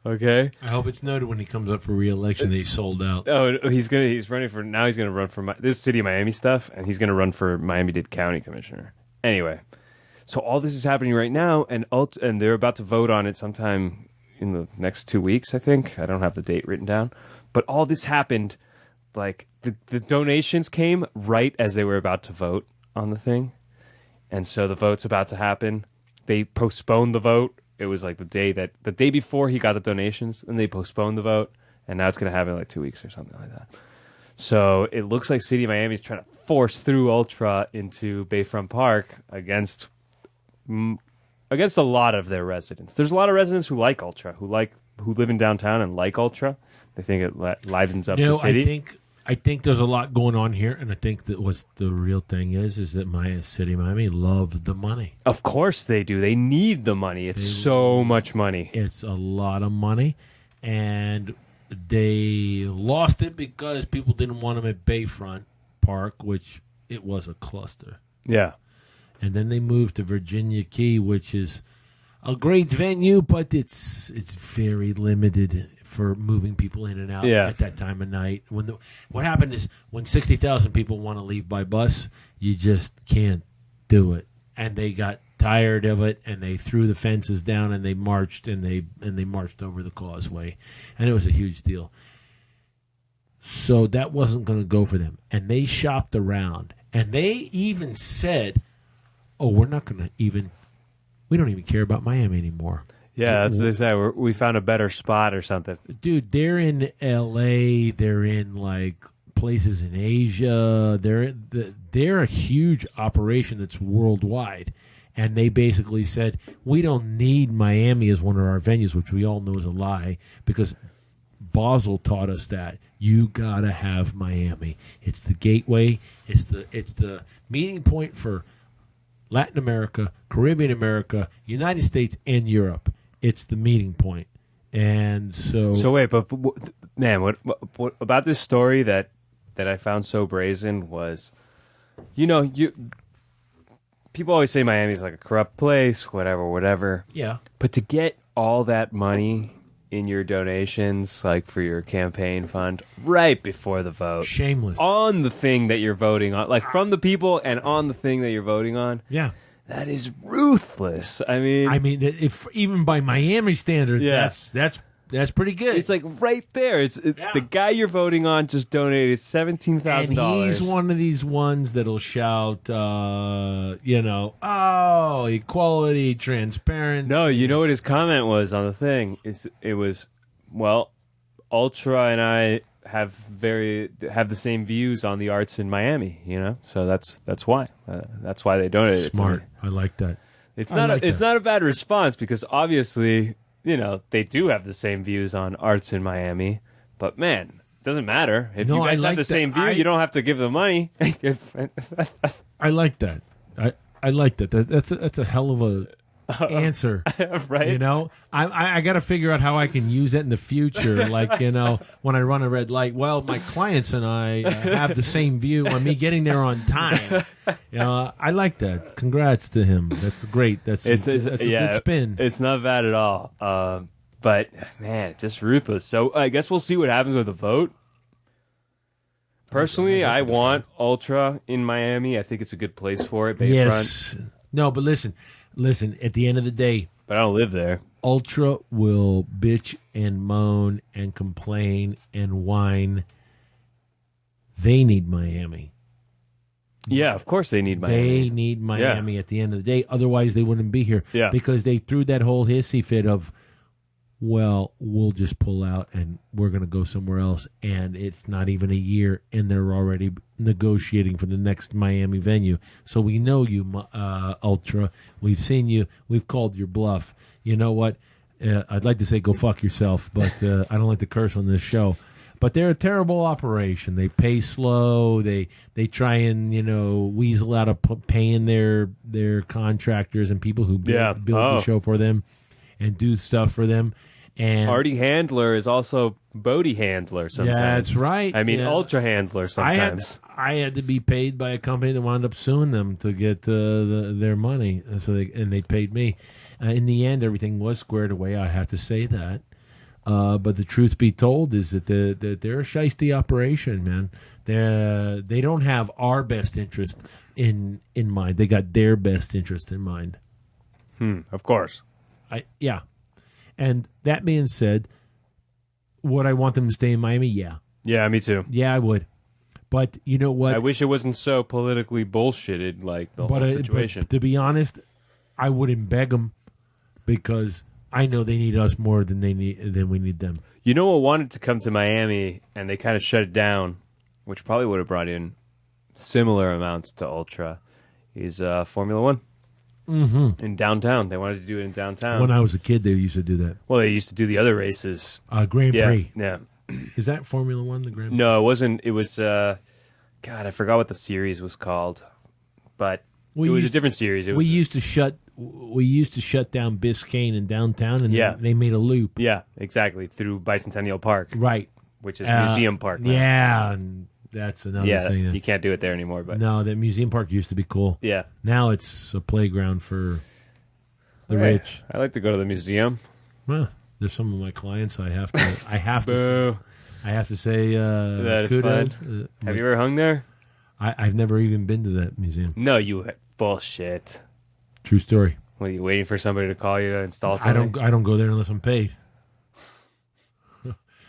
Okay. I hope it's noted when he comes up for re-election that he sold out. Oh, he's running for this City of Miami stuff, and he's gonna run for Miami-Dade County Commissioner. Anyway, so all this is happening right now, and they're about to vote on it sometime in the next 2 weeks, I think. I don't have the date written down, but all this happened. Like the donations came right as they were about to vote on the thing, and so the vote's about to happen. They postponed the vote. It was like the day before he got the donations, and they postponed the vote, and now it's going to happen in like 2 weeks or something like that. So it looks like City of Miami is trying to force through Ultra into Bayfront Park against a lot of their residents. There's a lot of residents who like Ultra, who live in downtown and like Ultra. They think it livens up the city. I think there's a lot going on here, and I think that what's the real thing is that my city, Miami, loves the money. Of course they do. They need the money. It's so much money. It's a lot of money, and they lost it because people didn't want them at Bayfront Park, which it was a cluster. Yeah. And then they moved to Virginia Key, which is a great venue, but it's very limited for moving people in and out at that time of night. What happened is when 60,000 people want to leave by bus, you just can't do it. And they got tired of it, and they threw the fences down, and they marched, and they marched over the causeway, and it was a huge deal. So that wasn't going to go for them, and they shopped around, and they even said, "Oh, we don't even care about Miami anymore." Yeah, that's what they say. We found a better spot or something. Dude, they're in L.A. They're in, like, places in Asia. They're a huge operation that's worldwide. And they basically said, we don't need Miami as one of our venues, which we all know is a lie, because Basel taught us that. You got to have Miami. It's the gateway. It's the meeting point for Latin America, Caribbean America, United States, and Europe. It's the meeting point. And so wait, but man, what about this story that I found so brazen was, people always say Miami's like a corrupt place, whatever. Yeah. But to get all that money in your donations, like for your campaign fund, right before the vote, shameless, on the thing that you're voting on, like from the people and on the thing that you're voting on. Yeah. That is ruthless. I mean, if even by Miami standards, that's That's pretty good. It's like right there. The guy you're voting on just donated $17,000. And he's one of these ones that'll shout, oh, equality, transparency. No, you know what his comment was on the thing? It was, well, Ultra and I have the same views on the arts in Miami, So that's why. That's why they donated Smart. it to me. I like that. It's not a bad response because obviously, they do have the same views on arts in Miami, but man, it doesn't matter. If you guys have the same view, you don't have to give them money. I like that. I like that. That's a hell of a answer, right? I got to figure out how I can use it in the future. Like, when I run a red light, well, my clients and I have the same view on me getting there on time. I like that. Congrats to him. That's great. That's a good spin. It's not bad at all. But man, just ruthless. So I guess we'll see what happens with the vote. Personally, I want Ultra in Miami. I think it's a good place for it. Bayfront. Yes. No, but listen. At the end of the day, but I don't live there. Ultra will bitch and moan and complain and whine. They need Miami. Yeah, of course they need Miami. They need Miami at the end of the day. Otherwise, they wouldn't be here. Yeah. Because they threw that whole hissy fit of, well, we'll just pull out and we're going to go somewhere else. And it's not even a year, and they're already negotiating for the next Miami venue. So we know you, Ultra. We've seen you. We've called your bluff. You know what? I'd like to say go fuck yourself, but I don't like to curse on this show. But they're a terrible operation. They pay slow. They try and weasel out of paying their contractors and people who build the show for them and do stuff for them. And Artie Handler is also Bodie Handler sometimes. That's right. I mean, Ultra Handler sometimes. I had to be paid by a company that wound up suing them to get their money, so they paid me. In the end, everything was squared away. I have to say that. But the truth be told is that they're a shiesty operation, man. They don't have our best interest in mind. They got their best interest in mind. Of course. Yeah. And that being said, would I want them to stay in Miami? Yeah. Yeah, me too. Yeah, I would. But you know what? I wish it wasn't so politically bullshitted like the whole situation. But to be honest, I wouldn't beg them because I know they need us more than we need them. You know what wanted to come to Miami and they kind of shut it down, which probably would have brought in similar amounts to Ultra, is Formula One. Mm-hmm. In downtown. They wanted to do it in downtown. When I was a kid, they used to do that. Well, they used to do the other races. Grand Prix. Yeah. Is that Formula One, the Grand Prix? No, it wasn't. It was, God, I forgot what the series was called. But it was a different series. We used to shut down Biscayne in downtown, and they made a loop. Yeah, exactly, through Bicentennial Park. Right. Which is Museum Park now. Yeah, and that's another thing. You can't do it there anymore. But no, that Museum Park used to be cool. Yeah. Now it's a playground for the rich. I like to go to the museum. Well, there's some of my clients I have to say that is kudos. fun. Have you ever hung there? I've never even been to that museum. No, you bullshit. True story. What, are you waiting for somebody to call you to install something? I don't go there unless I'm paid.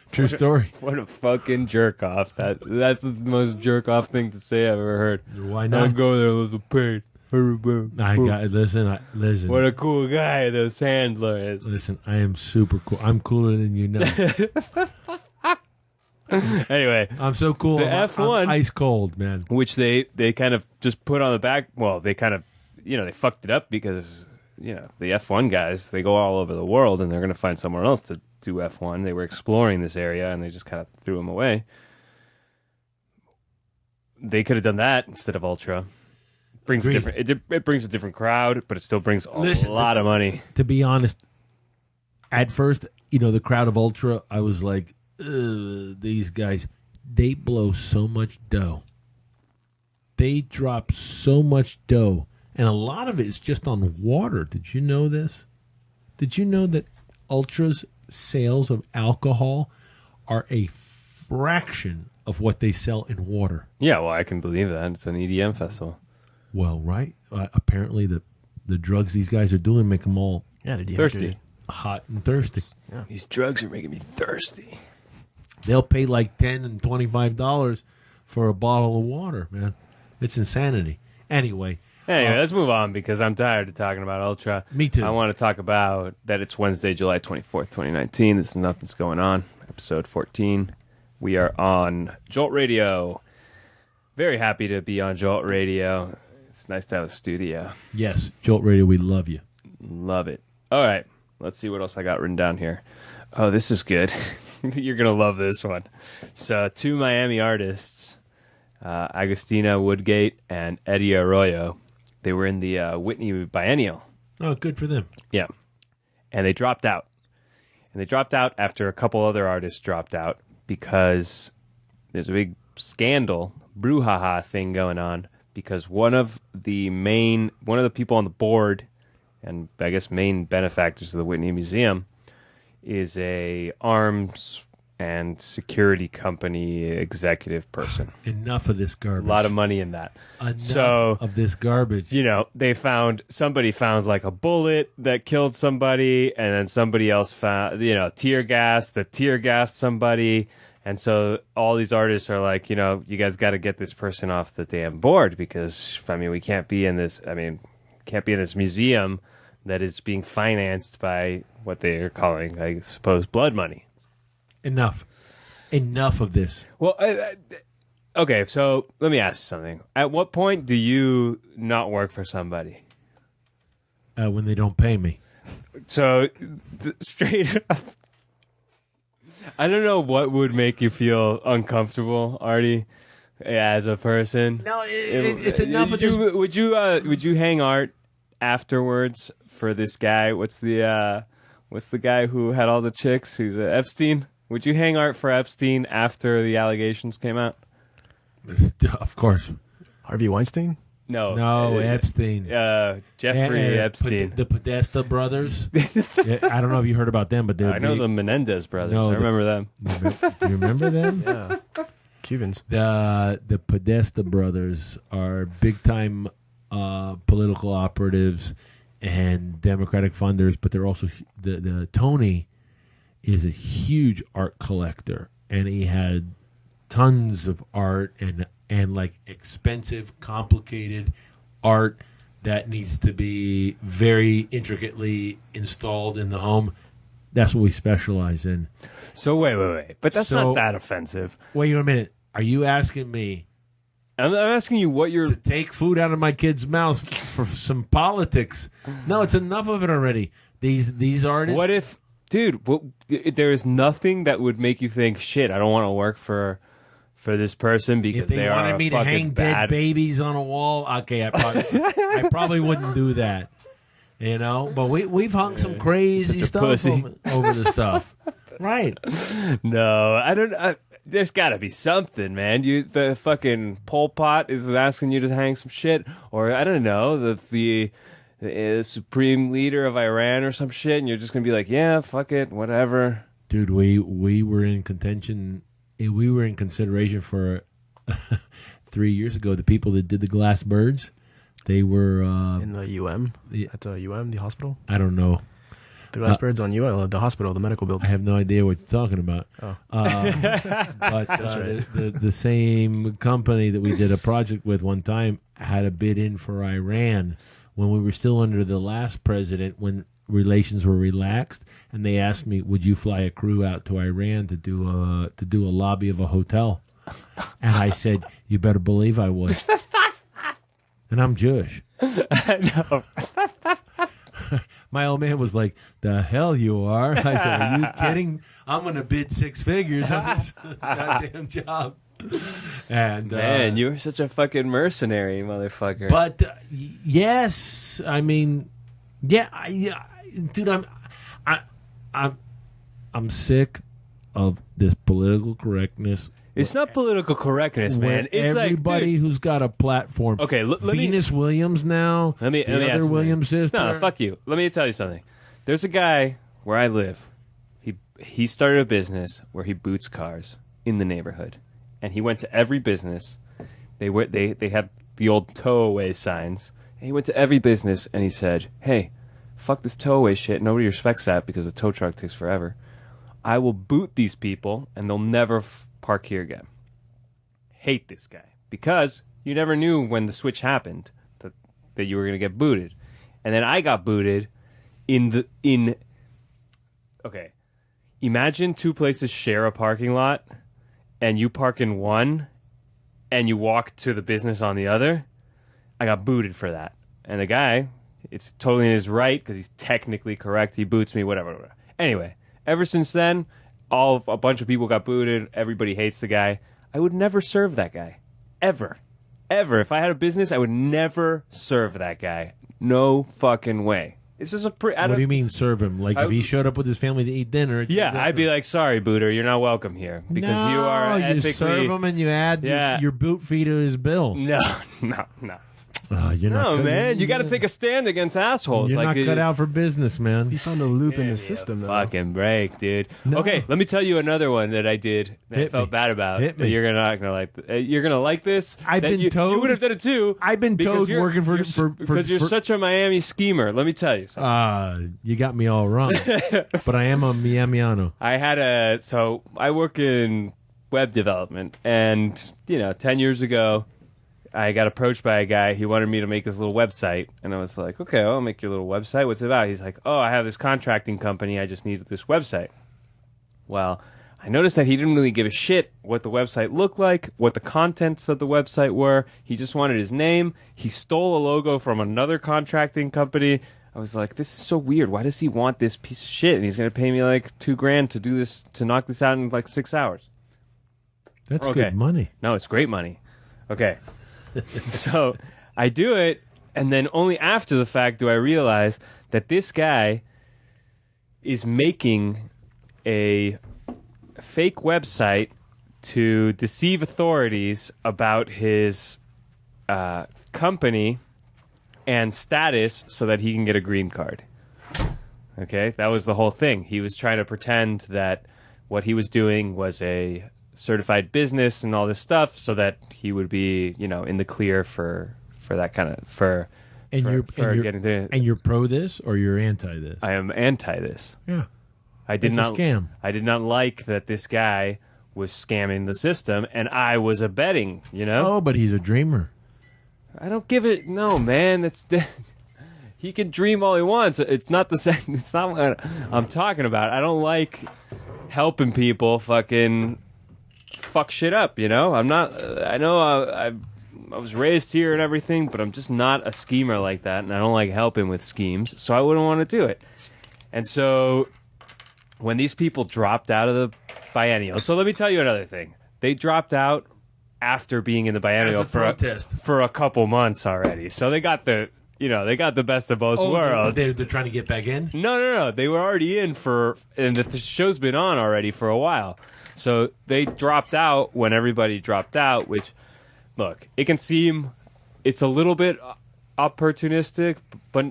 True story. What a fucking jerk off. That's the most jerk off thing to say I've ever heard. Why not? I don't go there unless I'm paid. Listen. What a cool guy this handler is. Listen, I am super cool. I'm cooler than you know. Anyway, I'm so cool. The F1, I'm ice cold, man. Which they kind of just put on the back. Well, they kind of, they fucked it up because, the F1 guys, they go all over the world and they're going to find somewhere else to do F1. They were exploring this area and they just kind of threw them away. They could have done that instead of Ultra. It brings a different crowd, but it still brings a lot of money. To be honest, at first, the crowd of Ultra, I was like, these guys, they blow so much dough. They drop so much dough. And a lot of it is just on water. Did you know this? Did you know that Ultra's sales of alcohol are a fraction of what they sell in water? Yeah, well, I can believe that. It's an EDM festival. Well, right. Apparently the drugs these guys are doing make them all thirsty. hot and thirsty. Yeah. These drugs are making me thirsty. They'll pay like $10 and $25 for a bottle of water, man. It's insanity. Anyway, let's move on because I'm tired of talking about Ultra. Me too. I want to talk about that it's Wednesday, July 24th, 2019. This is Nothing's Going On, episode 14. We are on Jolt Radio. Very happy to be on Jolt Radio. It's nice to have a studio. yes, Jolt Radio, we love you. Love it. All right, let's see what else I got written down here. Oh, this is good. You're going to love this one. So, two Miami artists, Agustina Woodgate and Eddie Arroyo, they were in the Whitney Biennial. Oh, good for them. Yeah. And they dropped out. And they dropped out after a couple other artists dropped out because there's a big scandal, brouhaha thing going on because one of the people on the board and I guess main benefactors of the Whitney Museum is a arms and security company executive person. Enough of this garbage. A lot of money in that. Enough of this garbage. You know, somebody found like a bullet that killed somebody, and then somebody else found, tear gas that tear gassed somebody. And so all these artists are like, you guys got to get this person off the damn board because, we can't be in this, museum that is being financed by what they are calling, I suppose, blood money. Enough of this. Well, okay, so let me ask you something. At what point do you not work for somebody? When they don't pay me. So, straight up, I don't know what would make you feel uncomfortable, Artie, as a person. No, it's enough of this. Would you hang art afterwards for this guy? What's the guy who had all the chicks? Who's Epstein? Would you hang art for Epstein after the allegations came out? Of course. Harvey Weinstein? No, Epstein. Jeffrey Epstein. The Podesta brothers. I don't know if you heard about them, but they're I know the Menendez brothers. No, I remember them. Do you remember them? Yeah. Cubans. The Podesta brothers are big-time political operatives and Democratic funders, but they're also the Tony is a huge art collector, and he had tons of art and like expensive, complicated art that needs to be very intricately installed in the home. That's what we specialize in. So wait. But that's not that offensive. Wait a minute. Are you asking me I'm asking you what you're... to take food out of my kid's mouth for some politics? No, it's enough of it already. These artists... What if... Dude, there is nothing that would make you think, shit, I don't want to work for this person because if they are wanted me to hang dead babies on a wall, okay, I probably wouldn't do that. But we've hung some crazy stuff over the stuff. Right. No, I don't... there's got to be something, man. The fucking Pol Pot is asking you to hang some shit, or I don't know, the supreme leader of Iran or some shit, and you're just gonna be like, yeah, fuck it, whatever. Dude, we were in contention. We were in consideration for 3 years ago. The people that did the glass birds, they were in the UM at the the hospital. I don't know. The glass birds on the hospital, the medical building. I have no idea what you're talking about. Oh. But That's right. the same company that we did a project with one time had a bid in for Iran when we were still under the last president, when relations were relaxed, and they asked me, would you fly a crew out to Iran to do a lobby of a hotel? And I said, you better believe I would. And I'm Jewish. I know. My old man was like, the hell you are. I said, are you kidding? I'm going to bid six figures on this goddamn job. And man, you were such a fucking mercenary, motherfucker. But yes, I mean, dude, I'm sick of this political correctness. It's not political correctness, man. It's everybody like, who's got a platform. Okay, Venus Williams now. Let me ask you, Williams sister. No, fuck you. Let me tell you something. There's a guy where I live. He started a business where he boots cars in the neighborhood, and he went to every business. They had the old tow away signs. And he went to every business and he said, "Hey, fuck this tow away shit. Nobody respects that because the tow truck takes forever. I will boot these people, and they'll never park here again. Hate this guy because you never knew when the switch happened that you were going to get booted. And then I got booted okay, imagine two places share a parking lot, and you park in one, and you walk to the business on the other. I got booted for that. And the guy, it's totally in his right, because he's technically correct. He boots me, whatever. Anyway, ever since then, a bunch of people got booted. Everybody hates the guy. I would never serve that guy. Ever. If I had a business, I would never serve that guy. No fucking way. It's just what do you mean serve him? Like if he showed up with his family to eat dinner? Yeah, I'd be like, sorry, booter, you're not welcome here. Because you are ethically... you serve him and you add your boot fee to his bill. No. You're not man, you got to take a stand against assholes. You're not cut out for business, man. He found a loop in the system, though. Fucking break, dude. No. Okay, let me tell you another one that I did that I felt bad about. Hit me. You're not gonna like. You're gonna like this. I've been told. You would have done it too. I've been told working because you're such a Miami schemer. Let me tell you something. You got me all wrong. But I am a Ammiano. I work in web development, and 10 years ago, I got approached by a guy. He wanted me to make this little website. And I was like, okay, I'll make your little website. What's it about? He's like, I have this contracting company. I just need this website. Well, I noticed that he didn't really give a shit what the website looked like, what the contents of the website were. He just wanted his name. He stole a logo from another contracting company. I was like, this is so weird. Why does he want this piece of shit? And he's going to pay me like $2,000 to do this, to knock this out in like 6 hours. That's good money. No, it's great money. Okay. So I do it, and then only after the fact do I realize that this guy is making a fake website to deceive authorities about his company and status so that he can get a green card. Okay? That was the whole thing. He was trying to pretend that what he was doing was a certified business and all this stuff so that he would be, in the clear for that kind of And you're pro this or you're anti this? I am anti this. Yeah. I did not scam. I did not like that this guy was scamming the system and I was abetting, Oh, but he's a dreamer. I don't give it. No, man, he can dream all he wants. It's not the same. It's not what I'm talking about. I don't like helping people fucking fuck shit up, I'm not. I know I was raised here and everything, but I'm just not a schemer like that, and I don't like helping with schemes, so I wouldn't want to do it. And so when these people dropped out of the biennial, so let me tell you another thing. They dropped out after being in the biennial for a couple months already, so they got the best of both worlds. They're trying to get back in? No. They were already in and the show's been on already for a while. So they dropped out when everybody dropped out, which, look, it can seem it's a little bit opportunistic, but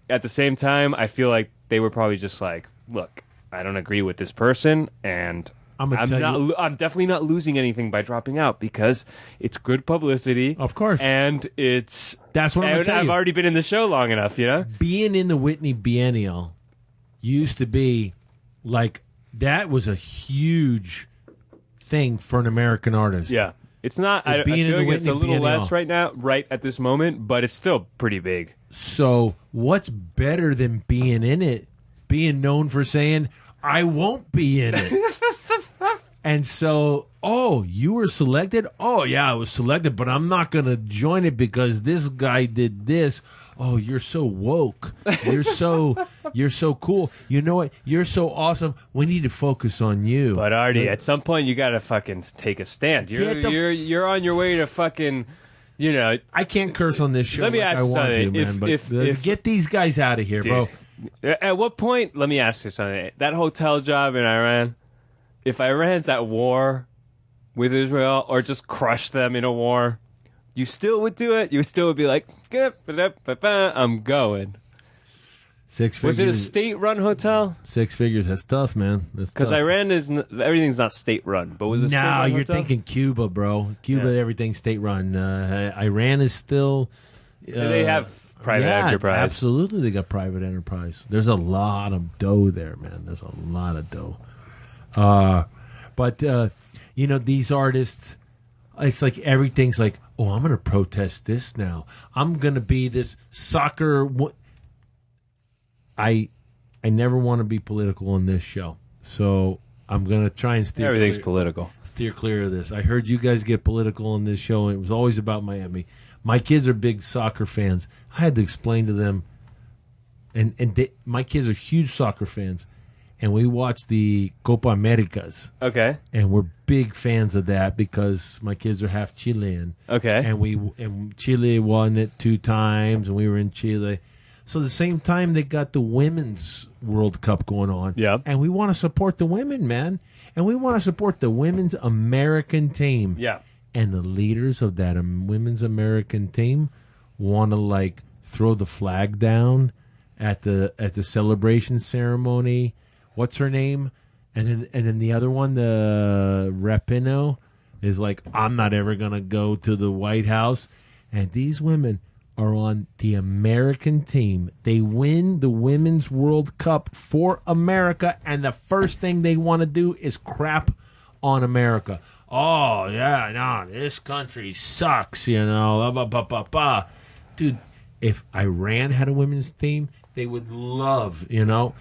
at the same time, I feel like they were probably just like, look, I don't agree with this person, and I'm definitely not losing anything by dropping out because it's good publicity. Of course. And that's what I'm I've already been in the show long enough, Being in the Whitney Biennial used to be like, that was a huge thing for an American artist. Yeah. It's not, I feel like it's a little less right now, right at this moment, but it's still pretty big. So what's better than being in it? Being known for saying, I won't be in it. And so, you were selected? Oh, yeah, I was selected, but I'm not going to join it because this guy did this. Oh, you're so woke. You're so cool. You know what? You're so awesome. We need to focus on you. But Artie, at some point you got to fucking take a stand. You're on your way to fucking, I can't curse on this show. Let me ask I want something. to, man. But get these guys out of here, dude, bro. At what point? Let me ask you something. That hotel job in Iran. If Iran's at war with Israel or just crush them in a war, you still would do it? You still would be like, I'm going. 6 figures. Was it a state-run hotel? 6 figures. That's tough, man. Because Iran everything's not state-run. But was it state-run No, you're hotel? thinking Cuba, bro. Cuba, everything's state-run. Iran is still... they have private enterprise. Absolutely, they got private enterprise. There's a lot of dough there, man. There's a lot of dough. But these artists, it's like everything's like, oh, I'm going to protest this now. I'm going to be this soccer. I never want to be political on this show, so I'm going to try and steer. Everything's political. Steer clear of this. I heard you guys get political on this show, and it was always about Miami. My kids are big soccer fans. I had to explain to them, and my kids are huge soccer fans, and we watch the Copa Americas. Okay. And we're big fans of that because my kids are half Chilean. Okay. And Chile won it 2 times, and we were in Chile. So the same time they got the Women's World Cup going on. Yeah. And we want to support the women, man. And we want to support the women's American team. Yeah. And the leaders of that women's American team want to throw the flag down at the celebration ceremony. What's her name? And then the other one, the Rapinoe, is like, I'm not ever gonna go to the White House. And these women are on the American team. They win the Women's World Cup for America, and the first thing they want to do is crap on America. Oh, yeah, no, this country sucks, blah, blah, blah, blah, blah. Dude, if Iran had a women's team, they would love, You don't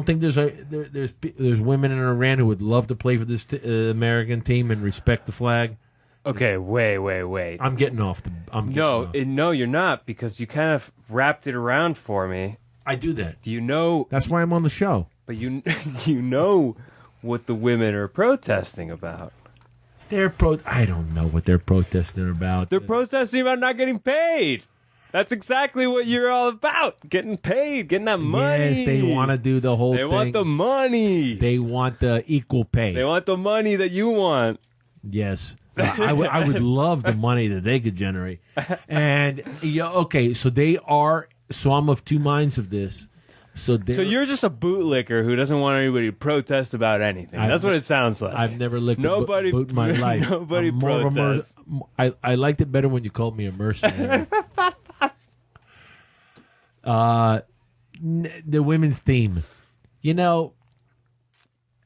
think there's women in Iran who would love to play for this American team and respect the flag? Okay, wait. I'm getting off. No, you're not, because you kind of wrapped it around for me. I do that. Do you know? That's why I'm on the show. But you know what the women are protesting about. I don't know what they're protesting about. They're protesting about not getting paid. That's exactly what you're all about. Getting paid, getting that money. Yes, they want to do the whole thing. They want the money. They want the equal pay. They want the money that you want. Yes. I would love the money that they could generate. And, okay, so they are... So I'm of two minds of this. So you're just a bootlicker who doesn't want anybody to protest about anything. That's what it sounds like. I've never licked a boot in my life. Nobody protests. I liked it better when you called me a mercenary. The women's theme.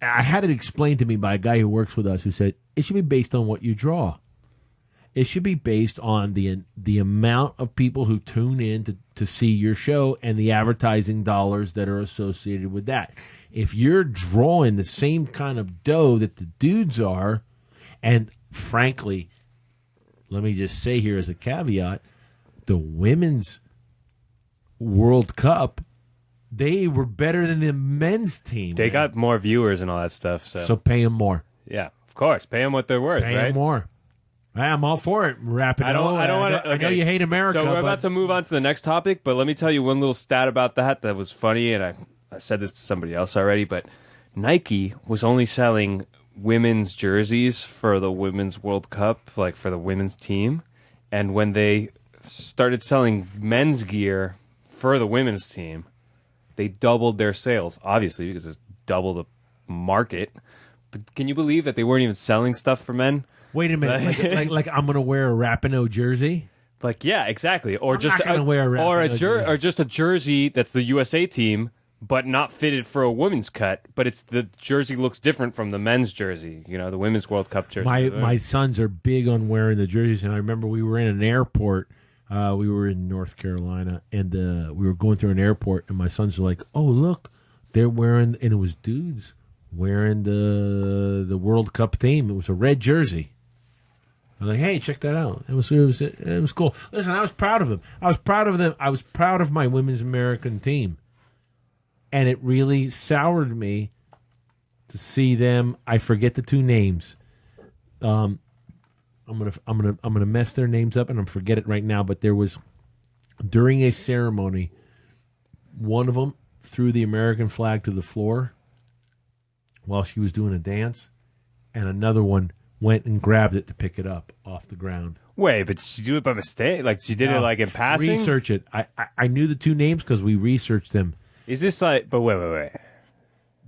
I had it explained to me by a guy who works with us who said, it should be based on what you draw. It should be based on the amount of people who tune in to see your show and the advertising dollars that are associated with that. If you're drawing the same kind of dough that the dudes are, and frankly, let me just say here as a caveat, the Women's World Cup, they were better than the men's team. They got more viewers and all that stuff. So pay them more. Yeah, of course. Pay them what they're worth, Pay right? them more. I'm all for it. Wrap it up. I don't want to. I know you hate America. So we're about to move on to the next topic, but let me tell you one little stat about that was funny, and I said this to somebody else already, but Nike was only selling women's jerseys for the Women's World Cup, like for the women's team, and when they started selling men's gear for the women's team, they doubled their sales, obviously, because it's double the market. But can you believe that they weren't even selling stuff for men? Wait a minute, like I'm gonna wear a Rapinoe jersey? Like, yeah, exactly. Or I'm just not gonna wear a Rapinoe jersey. Or just a jersey that's the USA team, but not fitted for a women's cut. But the jersey looks different from the men's jersey. The Women's World Cup jersey. My sons are big on wearing the jerseys, and I remember we were in an airport. We were in North Carolina, and we were going through an airport, and my sons were like, "Oh, look, they're wearing," and it was dudes wearing the World Cup theme. It was a red jersey. I was like, "Hey, check that out." It was cool. Listen, I was proud of them. I was proud of my women's American team, and it really soured me to see them. I forget the two names. I'm gonna mess their names up, and I'm forget it right now. But there was, during a ceremony, one of them threw the American flag to the floor while she was doing a dance, and another one went and grabbed it to pick it up off the ground. Wait, but did she do it by mistake? Like she did it like in passing? Research it. I knew the two names because we researched them. Is this like? But wait.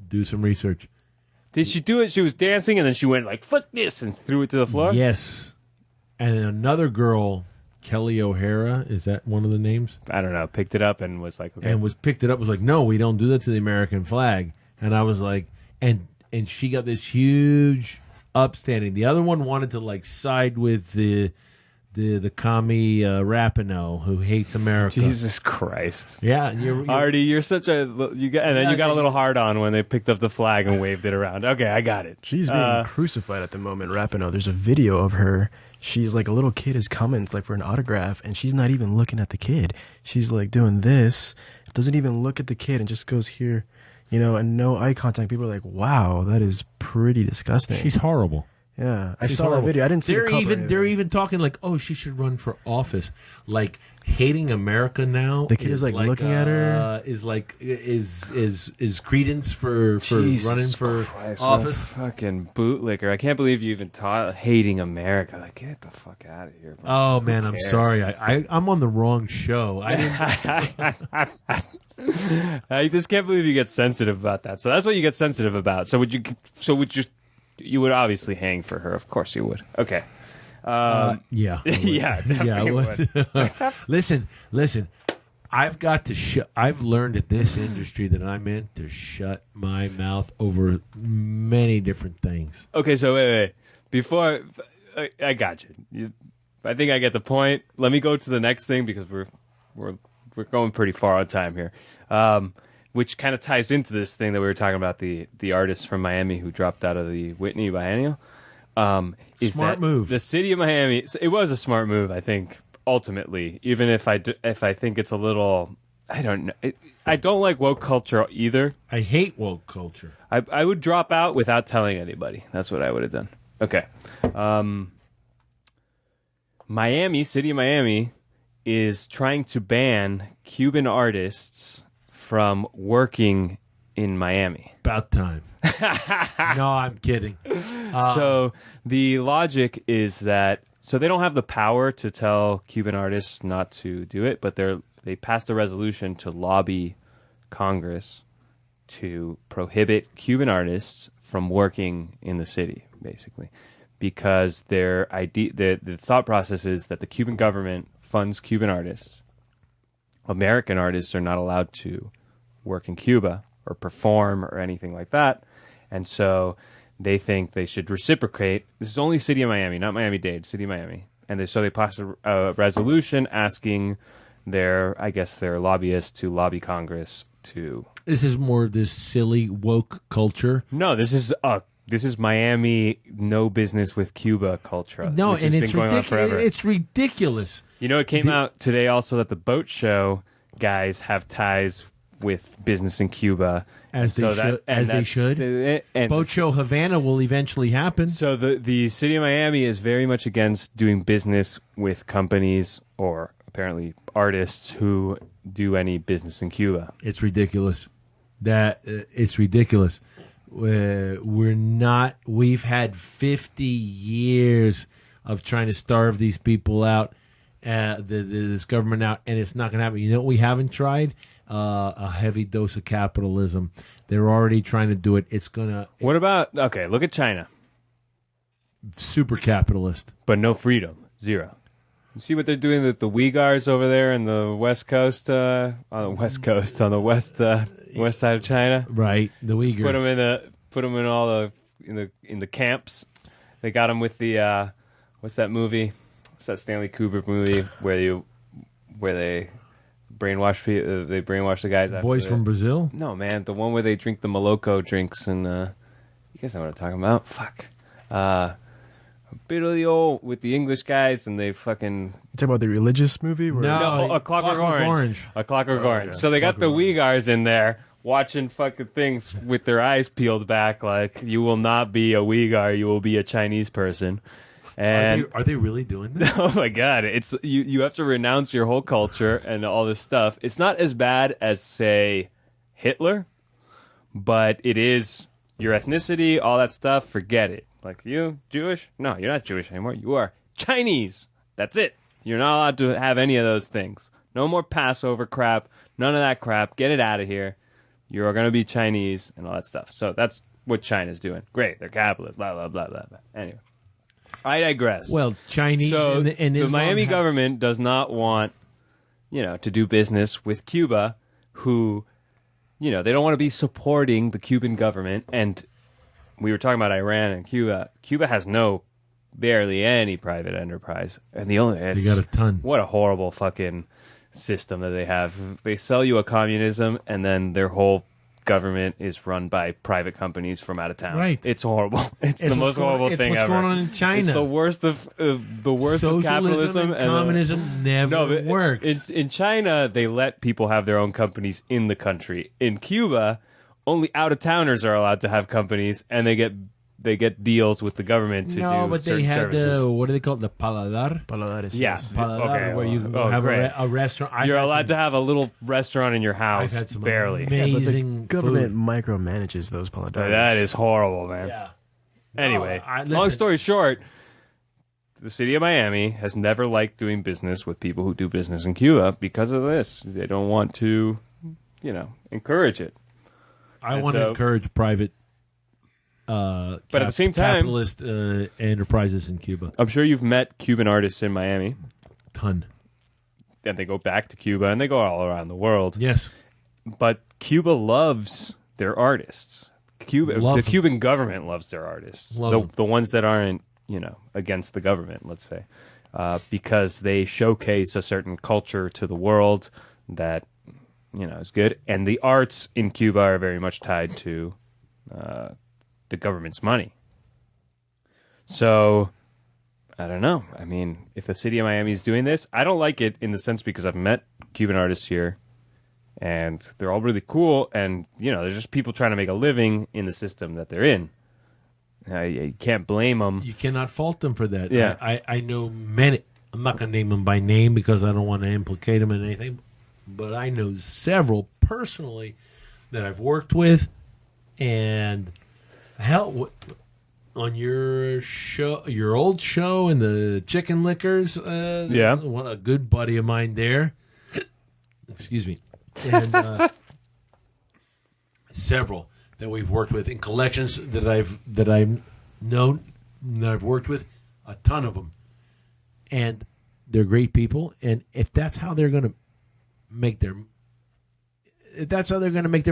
Do some research. Did she do it? She was dancing, and then she went like, "Fuck this," and threw it to the floor. Yes. And another girl Kelly O'Hara. Is that one of the names? I don't know. Picked it up and was like, okay. And picked it up, was like, no, we don't do that to the American flag. And I was like, and she got this huge upstanding. The other one wanted to like side with the commie Rapinoe who hates America. Jesus Christ. Yeah, Artie, you're such a you got, and then you got a little hard on when they picked up the flag and waved it around. Okay, I got it. She's being crucified at the moment, Rapinoe. There's a video of her. She's like, a little kid is coming like for an autograph, and she's not even looking at the kid. She's like doing this, doesn't even look at the kid, and just goes here, and no eye contact. People are like, wow, that is pretty disgusting. She's horrible. Yeah, I saw that video. I didn't see the cover. They're even talking like, oh, she should run for office. Like hating America now. The kid is like looking at her. Is credence for running for office. Fucking bootlicker! I can't believe you even taught hating America. Like, get the fuck out of here, bro. Oh man, I'm sorry. I'm on the wrong show. I just can't believe you get sensitive about that. So that's what you get sensitive about. So would you? You would obviously hang for her. Of course you would. Okay. Yeah. Yeah. Would. Listen. I've got to I've learned at this industry that I'm in to shut my mouth over many different things. Okay, so wait. Before I got you. I think I get the point. Let me go to the next thing because we're going pretty far on time here. Which kind of ties into this thing that we were talking about, the artist from Miami who dropped out of the Whitney Biennial. Smart move. The city of Miami, it was a smart move, I think, ultimately, even if I think it's a little, I don't know. I don't like woke culture either. I hate woke culture. I would drop out without telling anybody. That's what I would have done. Okay. City of Miami is trying to ban Cuban artists from working in Miami. About time. No, I'm kidding. So the logic is that they don't have the power to tell Cuban artists not to do it, but they passed a resolution to lobby Congress to prohibit Cuban artists from working in the city, basically, because the thought process is that the Cuban government funds Cuban artists. American artists are not allowed to work in Cuba or perform or anything like that. And so they think they should reciprocate. This is only City of Miami, not Miami-Dade, City of Miami. And they passed a resolution asking their lobbyists to lobby Congress to... This is more of this silly woke culture. No, this is Miami no business with Cuba culture. No, and it's ridiculous. It's ridiculous. It came out today also that the boat show guys have ties with business in Cuba. As they should. Boat show Havana will eventually happen. So the city of Miami is very much against doing business with companies or apparently artists who do any business in Cuba. It's ridiculous. It's ridiculous. We've had 50 years of trying to starve these people out, this government out, and it's not going to happen. You know what we haven't tried? A heavy dose of capitalism. They're already trying to do it. It's gonna. What about look at China. Super capitalist, but no freedom, zero. You see what they're doing with the Uyghurs over there in the west coast, on the west side of China. Right, the Uyghurs. Put them in all the camps. They got them with the what's that movie? What's that Stanley Kubrick movie where they brainwash people? They brainwash the guys. Boys from Brazil? No, man, the one where they drink the Moloko drinks and you guys know what I'm talking about. Fuck. Bitlio with the English guys and they fucking... You talking about the religious movie? No, A Clockwork Orange. A Clockwork Orange. Yeah. So they got the Uyghurs in there watching fucking things with their eyes peeled back like, you will not be a Uyghur, you will be a Chinese person. And are they really doing that? Oh my god, it's you have to renounce your whole culture and all this stuff. It's not as bad as, say, Hitler, but it is your ethnicity, all that stuff, forget it. Like, you Jewish? No, you're not Jewish anymore. You are Chinese. That's it. You're not allowed to have any of those things. No more Passover crap. None of that crap. Get it out of here. You're going to be Chinese and all that stuff. So that's what China's doing. Great. They're capitalist. Blah, blah, blah, blah, blah. Anyway. I digress. Well, Chinese so and the Islam Miami have- government does not want, to do business with Cuba, who, they don't want to be supporting the Cuban government. And we were talking about Iran and Cuba. Cuba has barely any private enterprise, and They got a ton. What a horrible fucking system that they have. They sell you a communism, and then their whole government is run by private companies from out of town. Right. It's horrible. It's the most horrible thing what's ever. going on in China. It's the worst of Socialism capitalism and communism never works. In China, they let people have their own companies in the country. In Cuba, only out-of-towners are allowed to have companies, and they get deals with the government to do but certain they had services. what do they call it? The paladar. Paladares. Yeah. yes. Paladar, Okay, where you oh, have great. a restaurant. You're allowed to have a little restaurant in your house, I've had some barely. amazing Government food. micromanages those paladares. That is horrible, man. Yeah. Anyway, long listen. story short, the city of Miami has never liked doing business with people who do business in Cuba because of this. They don't want to, encourage it. I And want to so- encourage private, But at the same time- capitalist enterprises in Cuba. I'm sure you've met Cuban artists in Miami, Ton. and they go back to Cuba, and they go all around the world. Yes. But Cuba loves their artists. The Loves them. Cuban government loves their artists. Loves them. The ones that aren't, against the government, let's say, because they showcase a certain culture to the world that, is good. And the arts in Cuba are very much tied to the government's money. So, I don't know. I mean, if the city of Miami is doing this, I don't like it in the sense because I've met Cuban artists here, and they're all really cool, and, they're just people trying to make a living in the system that they're in. You can't blame them. You cannot fault them for that. Yeah. I know many. I'm not going to name them by name because I don't want to implicate them in anything. But I know several personally that I've worked with. And hell, on your show, your old show in the Chicken Lickers, Yeah. one a good buddy of mine there. Excuse me. And several that we've worked with in collections that I've known, that I've worked with, a ton of them, and they're great people. And if that's how they're going to make their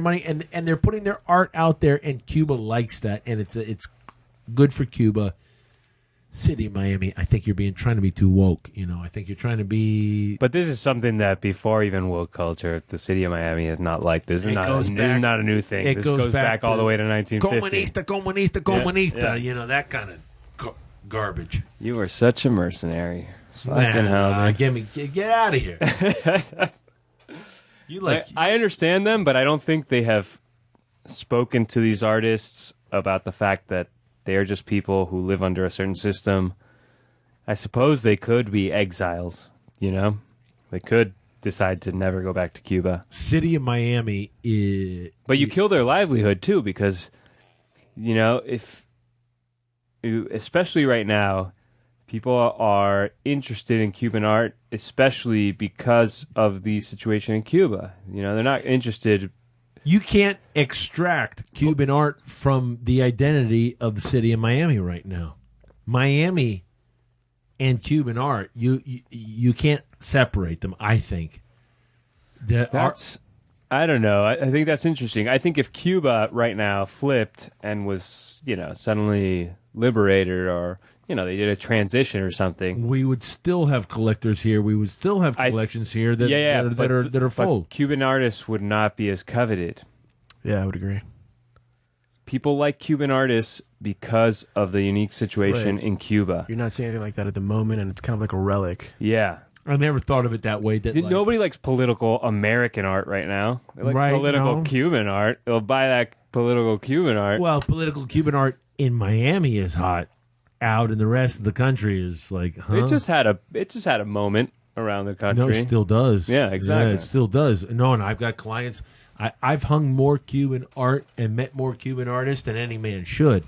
money, and they're putting their art out there, and Cuba likes that, and it's good for Cuba. City of Miami, I think you're trying to be too woke. I think you're trying to be. But this is something that before even woke culture, the city of Miami is not like this. This is not a new thing. It This goes back all the way to 1950. Comunista. Yeah. That kind of garbage. You are such a mercenary. Man, Fucking hell, man. get out of here. You I understand them, but I don't think they have spoken to these artists about the fact that they are just people who live under a certain system. I suppose they could be exiles, They could decide to never go back to Cuba. City of Miami is. But you kill their livelihood, too, because, especially right now, people are interested in Cuban art, especially because of the situation in Cuba. They're not interested. You can't extract Cuban art from the identity of the city of Miami right now. Miami and Cuban art, you can't separate them, I think. I don't know. I think that's interesting. I think if Cuba right now flipped and was, suddenly liberated, or, they did a transition or something, we would still have collectors here. We would still have collections here that are full. But Cuban artists would not be as coveted. Yeah, I would agree. People like Cuban artists because of the unique situation Right. in Cuba. You're not seeing anything like that at the moment, and it's kind of like a relic. Yeah. I never thought of it that way. Nobody likes political American art right now. They like Right, political no. Cuban art. They'll buy that political Cuban art. Well, political Cuban art in Miami is hot. Out in the rest of the country is like, huh? It just had a moment around the country. No, it still does. Yeah, exactly. Yeah, it still does. No, and I've got clients. I've hung more Cuban art and met more Cuban artists than any man should.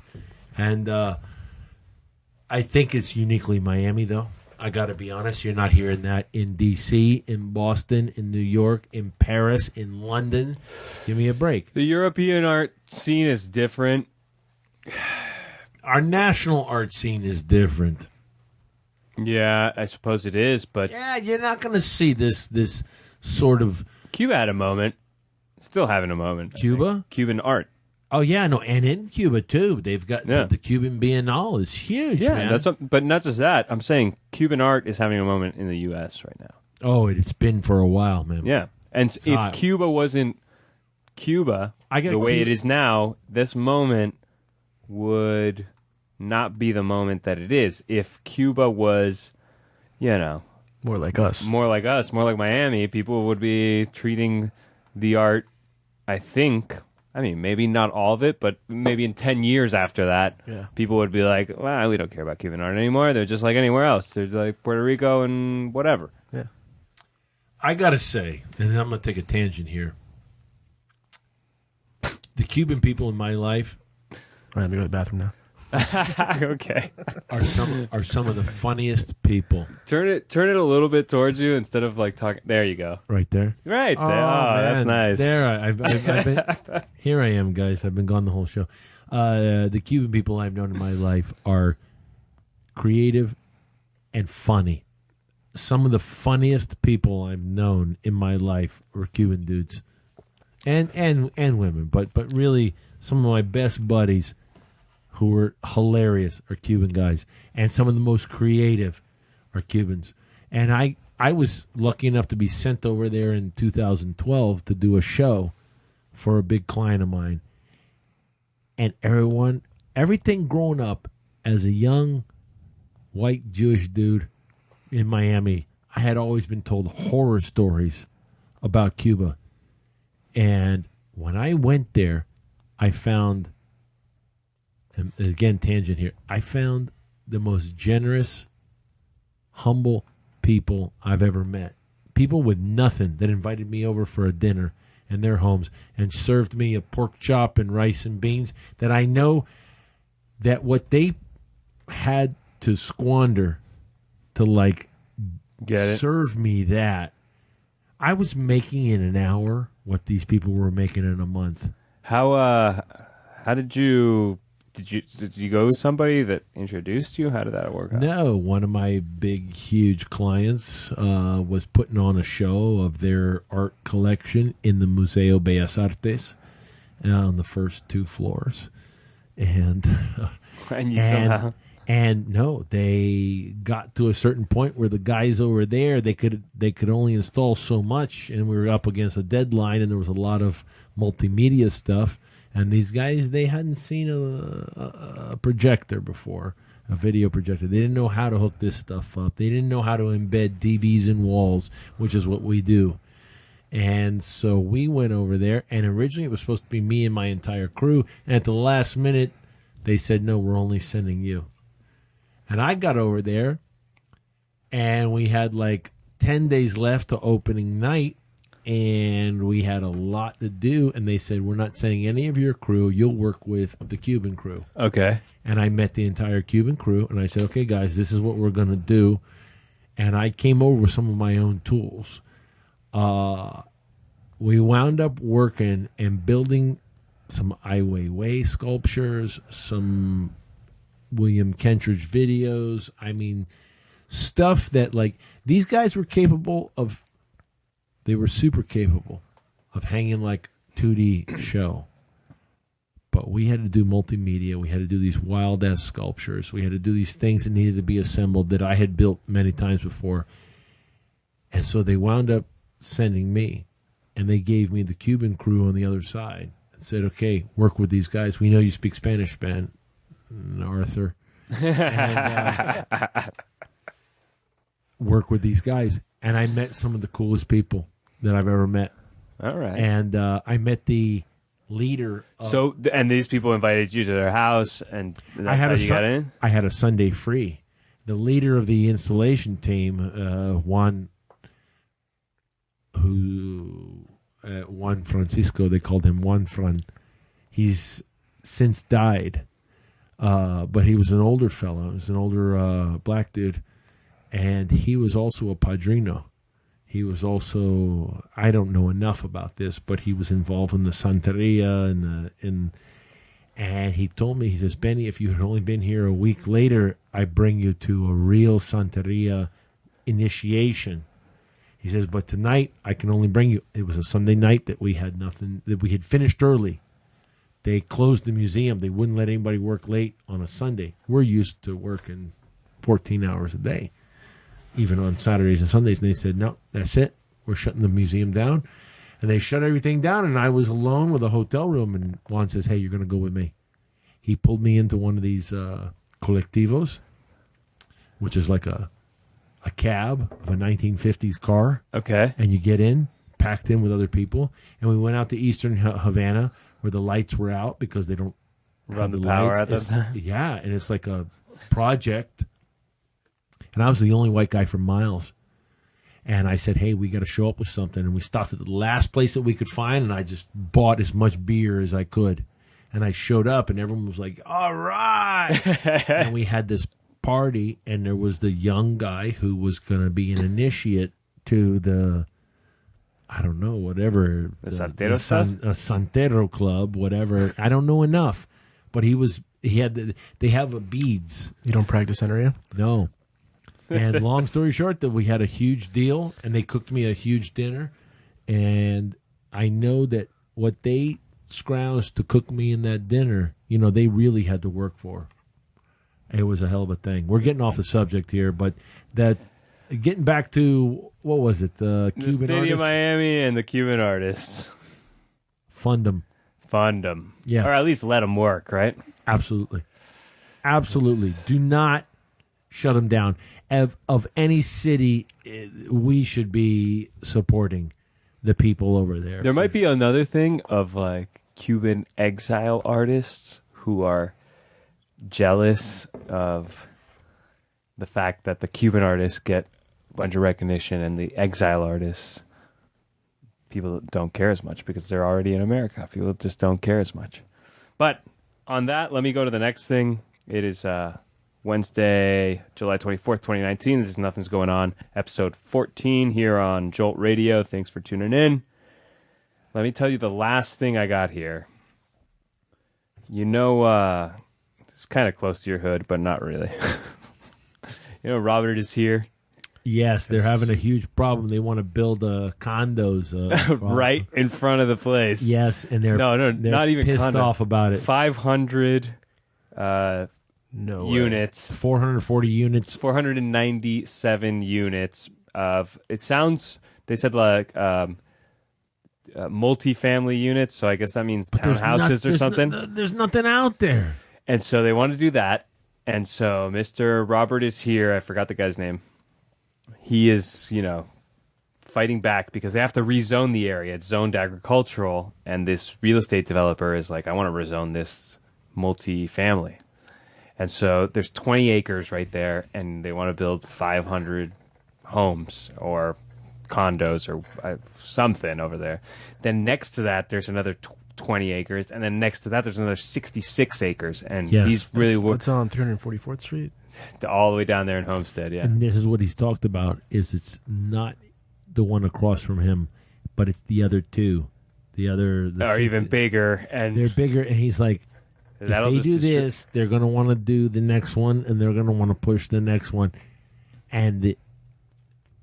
And I think it's uniquely Miami, though. I got to be honest. You're not hearing that in D.C., in Boston, in New York, in Paris, in London. Give me a break. The European art scene is different. Our national art scene is different. Yeah, I suppose it is, but Yeah, you're not going to see this sort of Cuba had a moment. Still having a moment. I Cuba? think. Cuban art. Oh yeah, no, and in Cuba too, they've got Yeah. the Cuban Biennale is huge, Yeah, man. but not just that. I'm saying Cuban art is having a moment in the U.S. right now. Oh, it's been for a while, man. Yeah, and if hot. Cuba wasn't Cuba the way it is now, this moment would not be the moment that it is. If Cuba was, More like us. more like us, more like Miami, people would be treating the art, I think. I mean, maybe not all of it, but maybe in 10 years after that, people would be like, well, we don't care about Cuban art anymore. They're just like anywhere else. They're like Puerto Rico and whatever. Yeah. I gotta say, and I'm gonna take a tangent here. The Cuban people in my life All right, let me go to the bathroom now. Okay. are some of the funniest people. Turn it a little bit towards you instead of like talking. There you go. Right there. Right there. Oh, that's man. nice. There, I've been. Here I am, guys. I've been gone the whole show. The Cuban people I've known in my life are creative and funny. Some of the funniest people I've known in my life were Cuban dudes, and women, but really some of my best buddies who were hilarious are Cuban guys, and some of the most creative are Cubans. And I was lucky enough to be sent over there in 2012 to do a show for a big client of mine. And everything growing up as a young white Jewish dude in Miami, I had always been told horror stories about Cuba. And when I went there, I found, and again, tangent here, I found the most generous, humble people I've ever met. People with nothing that invited me over for a dinner in their homes and served me a pork chop and rice and beans that I know that what they had to squander to like Get it? serve me that, I was making in an hour what these people were making in a month. How did you go with somebody that introduced you? How did that work out? No, one of my big, huge clients was putting on a show of their art collection in the Museo Bellas Artes on the first 2 floors. And And you somehow and no, they got to a certain point where the guys over there they could only install so much, and we were up against a deadline, and there was a lot of multimedia stuff. And these guys, they hadn't seen a projector before, a video projector. They didn't know how to hook this stuff up. They didn't know how to embed TVs in walls, which is what we do. And so we went over there, and originally it was supposed to be me and my entire crew. And at the last minute, they said, no, we're only sending you. And I got over there, and we had like 10 days left to opening night. And we had a lot to do, and they said, we're not sending any of your crew. You'll work with the Cuban crew. Okay. And I met the entire Cuban crew, and I said, okay, guys, this is what we're going to do. And I came over with some of my own tools. We wound up working and building some Ai Weiwei sculptures, some William Kentridge videos. I mean, stuff that, like, these guys were capable of. They were super capable of hanging like 2D show. But we had to do multimedia. We had to do these wild-ass sculptures. We had to do these things that needed to be assembled that I had built many times before. And so they wound up sending me. And they gave me the Cuban crew on the other side. And said, okay, work with these guys. We know you speak Spanish, Ben. Arthur. And, work with these guys. And I met some of the coolest people that I've ever met. All right. And I met the leader. And these people invited you to their house, and that's how you got in? I had a Sunday free. The leader of the installation team, Juan Francisco, they called him Juan Fran. He's since died, but he was an older fellow. He was an older black dude. And he was also a padrino. He was also, I don't know enough about this, but he was involved in the Santeria And he told me, he says, Benny, if you had only been here a week later, I bring you to a real Santeria initiation. He says, but tonight I can only bring you. It was a Sunday night that we had nothing, that we had finished early. They closed the museum. They wouldn't let anybody work late on a Sunday. We're used to working 14 hours a day, even on Saturdays and Sundays. And they said, no, that's it. We're shutting the museum down. And they shut everything down, and I was alone with a hotel room. And Juan says, hey, you're going to go with me. He pulled me into one of these colectivos, which is like a cab of a 1950s car. Okay. And you get in, packed in with other people. And we went out to Eastern Havana, where the lights were out because they don't Run have the power lights. at that time. Yeah, and it's like a project. And I was the only white guy for miles. And I said, hey, we got to show up with something. And we stopped at the last place that we could find, and I just bought as much beer as I could. And I showed up, and everyone was like, all right. And we had this party, and there was the young guy who was going to be an initiate to the, I don't know, whatever. The Santero stuff? A Santero club, whatever. I don't know enough. But they have beads. You don't practice Santeria? No. And long story short, that we had a huge deal, and they cooked me a huge dinner. And I know that what they scrounged to cook me in that dinner, they really had to work for. It was a hell of a thing. We're getting off the subject here, but getting back to, what was it? The Cuban city artist? of Miami and the Cuban artists. Fund them. Yeah. Or at least let them work, right? Absolutely. Do not shut them down. Of any city, we should be supporting the people over there. There might be another thing of like Cuban exile artists who are jealous of the fact that the Cuban artists get a bunch of recognition and the exile artists, people don't care as much because they're already in America. People just don't care as much. But on that, let me go to the next thing. It is Wednesday, July 24th, 2019. This is Nothing's Going On, episode 14 here on Jolt Radio. Thanks for tuning in. Let me tell you the last thing I got here. It's kind of close to your hood, but not really. Robert is here. Yes, they're having a huge problem. They want to build condos right in front of the place. Yes, and they're not even pissed condo. off about it. 500 No units. 440 units. 497 units of. It sounds. They said like multi-family units. So I guess that means townhouses or something. There's nothing out there. And so they want to do that. And so Mr. Robert is here. I forgot the guy's name. He is, fighting back because they have to rezone the area. It's zoned agricultural. And this real estate developer is like, I want to rezone this multi-family. And so there's 20 acres right there. And they want to build 500 homes or condos or something over there. Then next to that, there's another 20 acres, and then next to that there's another 66 acres, and he's really what's on 344th Street, all the way down there in Homestead. Yeah, and this is what he's talked about: is it's not the one across from him, but it's the other two, are even bigger, and they're bigger. And he's like, if they do this, they're going to want to do the next one, and they're going to want to push the next one. And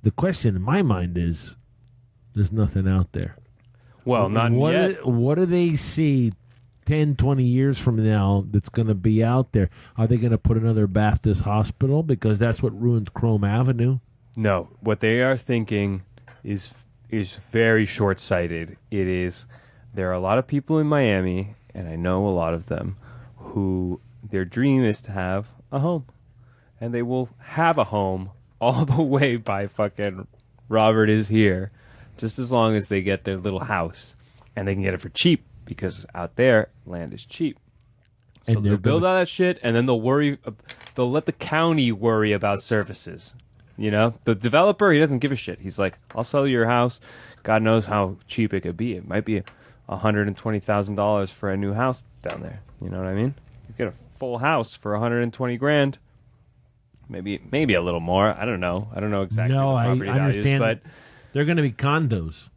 the question in my mind is, there's nothing out there. Well, not yet. What do they see 10, 20 years from now that's going to be out there? Are they going to put another Baptist hospital? Because that's what ruined Chrome Avenue. No. What they are thinking is very short-sighted. There are a lot of people in Miami, and I know a lot of them, who their dream is to have a home. And they will have a home all the way by fucking Robert is here. Just as long as they get their little house, and they can get it for cheap, because out there land is cheap. So And they'll build all that shit, and then they'll let the county worry about services. The developer, he doesn't give a shit. He's like, I'll sell you your house. God knows how cheap it could be. It might be $120,000 for a new house down there. You know what I mean? You get a full house for $120,000. Maybe a little more. I don't know. I don't know exactly the property I values, understand. but They're going to be condos.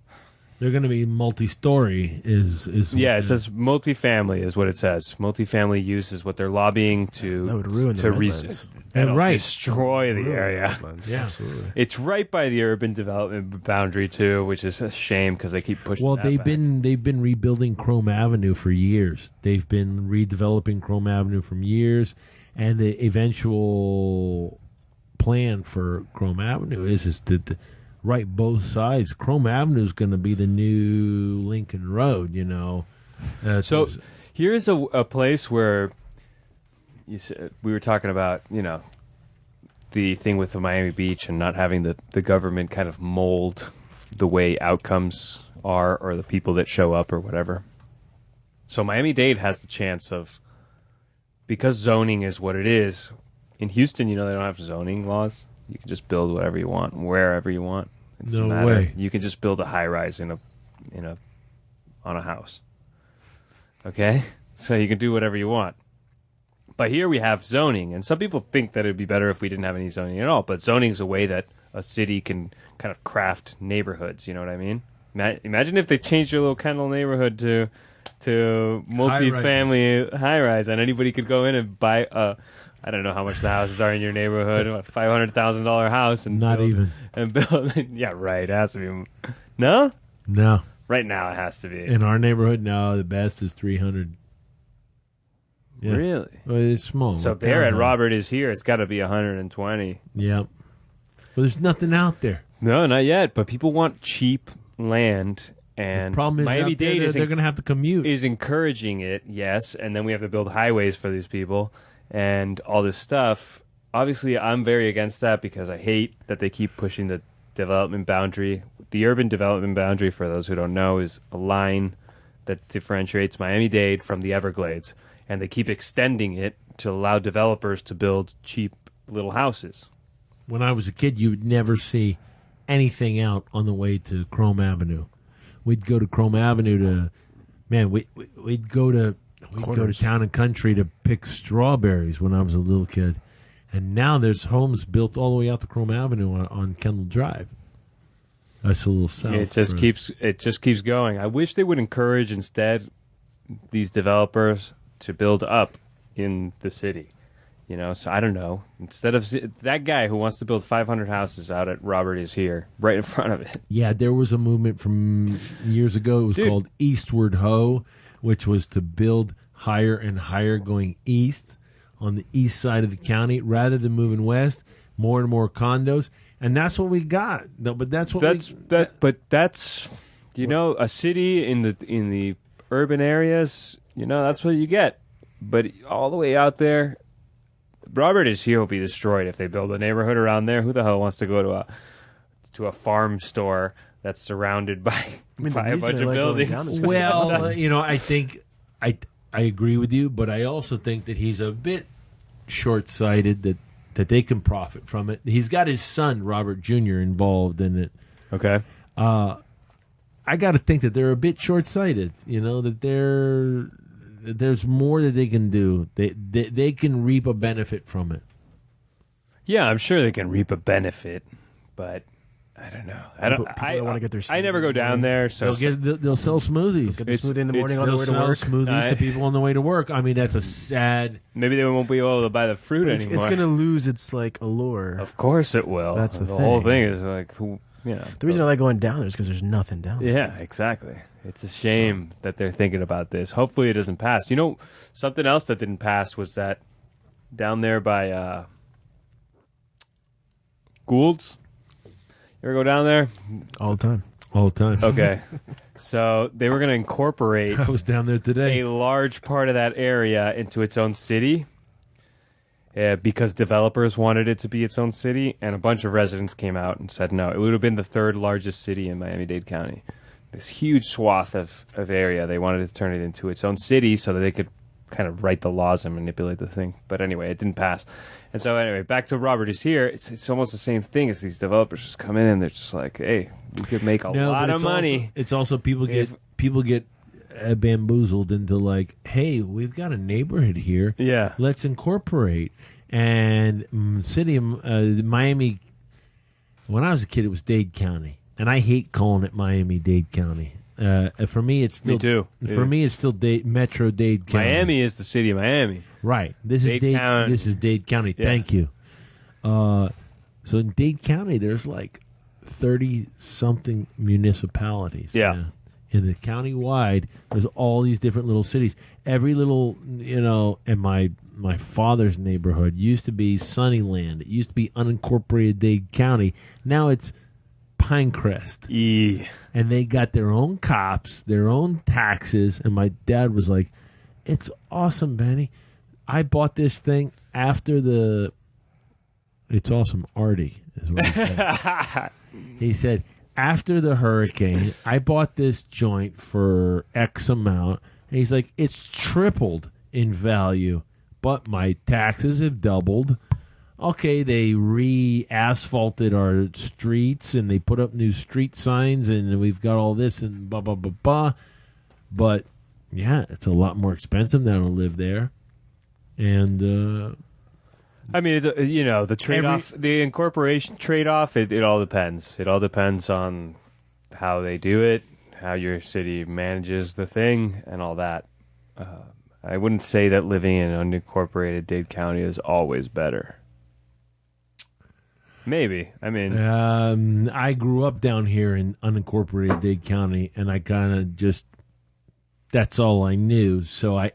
They're going to be multi-story. Is Yeah, it says multifamily is what it says. Multifamily use is what they're lobbying to That would ruin the redlands. That'll right. destroy the area. Yeah. Absolutely. It's right by the urban development boundary too, which is a shame because they keep pushing. Well, that they've back. been rebuilding Chrome Avenue for years. They've been redeveloping Chrome Avenue for years, and the eventual plan for Chrome Avenue is that right both sides. Chrome Avenue is going to be the new Lincoln Road. You know, So here's a place where we were talking about, the thing with the Miami Beach and not having the government kind of mold the way outcomes are or the people that show up or whatever. So Miami-Dade has the chance of, because zoning is what it is, in Houston, they don't have zoning laws. You can just build whatever you want, wherever you want. It's No a matter. way. You can just build a high-rise on a house. Okay? So you can do whatever you want. But here we have zoning, and some people think that it would be better if we didn't have any zoning at all. But zoning is a way that a city can kind of craft neighborhoods. You know what I mean? Imagine if they changed your little Kendall neighborhood to multi-family high-rise, and anybody could go in and buy I don't know how much the houses are in your neighborhood, a $500,000 house, and not build, even. and build. Yeah, right. It has to be. No, No. right now it has to be. In our neighborhood, no, the best is 300. Yeah. Really? Well, it's small. So like there at townhome. Robert is here. It's got to be 120. Yeah. Well, there's nothing out there. No, not yet. But people want cheap land, and The problem is Miami-Dade they're going to have to commute. is encouraging it. Yes, and then we have to build highways for these people and all this stuff. Obviously, I'm very against that because I hate that they keep pushing the development boundary. The urban development boundary, for those who don't know, is a line that differentiates Miami-Dade from the Everglades, and they keep extending it to allow developers to build cheap little houses. When I was a kid, you would never see anything out on the way to Chrome Avenue. We'd go to Chrome Avenue we'd go to Town and Country to pick strawberries when I was a little kid. And now there's homes built all the way out to Chrome Avenue on Kendall Drive. That's a little south. It just keeps going. I wish they would encourage instead these developers to build up in the city. So I don't know. Instead of that guy who wants to build 500 houses out at Robert is here, right in front of it. Yeah, there was a movement from years ago. It was called Eastward Ho, which was to build higher and higher going east on the east side of the county rather than moving west. More and more condos, and that's what we got. No, but that's what that's a city in the urban areas. That's what you get. But all the way out there, Robert is here will be destroyed if they build a neighborhood around there. Who the hell wants to go to a farm store that's surrounded by a bunch of buildings? Well, I think I agree with you, but I also think that he's a bit short-sighted that they can profit from it. He's got his son Robert Jr. involved in it. Okay. I got to think that they're a bit short-sighted. That there's more that they can do. They can reap a benefit from it. Yeah, I'm sure they can reap a benefit, but I don't know. I want to get their. I never go down there, so They'll sell smoothies. Get the smoothie in the morning on the way to They'll work. sell smoothies to people on the way to work. I mean, that's a sad. maybe they won't be able to buy the fruit anymore. It's going to lose its allure. Of course it will. That's the whole thing. thing is The reason I like going down there is because there's nothing down there. Yeah, exactly. It's a shame that they're thinking about this. Hopefully it doesn't pass. Something else that didn't pass was that down there by Gould's. You ever go down there? All the time. All the time. Okay. So they were going to incorporate I was down there today. a large part of that area into its own city because developers wanted it to be its own city, and a bunch of residents came out and said no. It would have been the third largest city in Miami-Dade County. This huge swath of area, they wanted to turn it into its own city so that they could kind of write the laws and manipulate the thing. But anyway, it didn't pass. And so anyway, back to Robert is here. It's almost the same thing as these developers just come in and they're just like, hey, we could make a lot of money. It's also people get bamboozled into like, hey, we've got a neighborhood here. Yeah. Let's incorporate. And city of Miami, when I was a kid, it was Dade County. and I hate calling it Miami-Dade County. For me, it's still Me too. For me, it's still Metro-Dade County. Miami is the city of Miami. Right. This is Dade County. This is Dade County. Yeah. Thank you. So in Dade County, there's like 30-something municipalities. Yeah. In the county-wide, there's all these different little cities. Every little, and my father's neighborhood used to be Sunnyland. It used to be unincorporated Dade County. Now it's Pinecrest. And they got their own cops, their own taxes. And my dad was like, it's awesome, Benny. I bought this thing after the... It's awesome, Artie, is what he said. He said, after the hurricane, I bought this joint for X amount. And he's like, it's tripled in value, but my taxes have doubled. Okay, they re-asphalted our streets, and they put up new street signs, and we've got all this, and blah, blah, blah, blah. But, yeah, it's a lot more expensive now to live there. And... I mean, the trade-off, the incorporation trade-off, it all depends. It all depends on how they do it, how your city manages the thing, and all that. I wouldn't say that living in unincorporated Dade County is always better. Maybe. I mean... I grew up down here in unincorporated Dade County, and I kind of just... That's all I knew, so I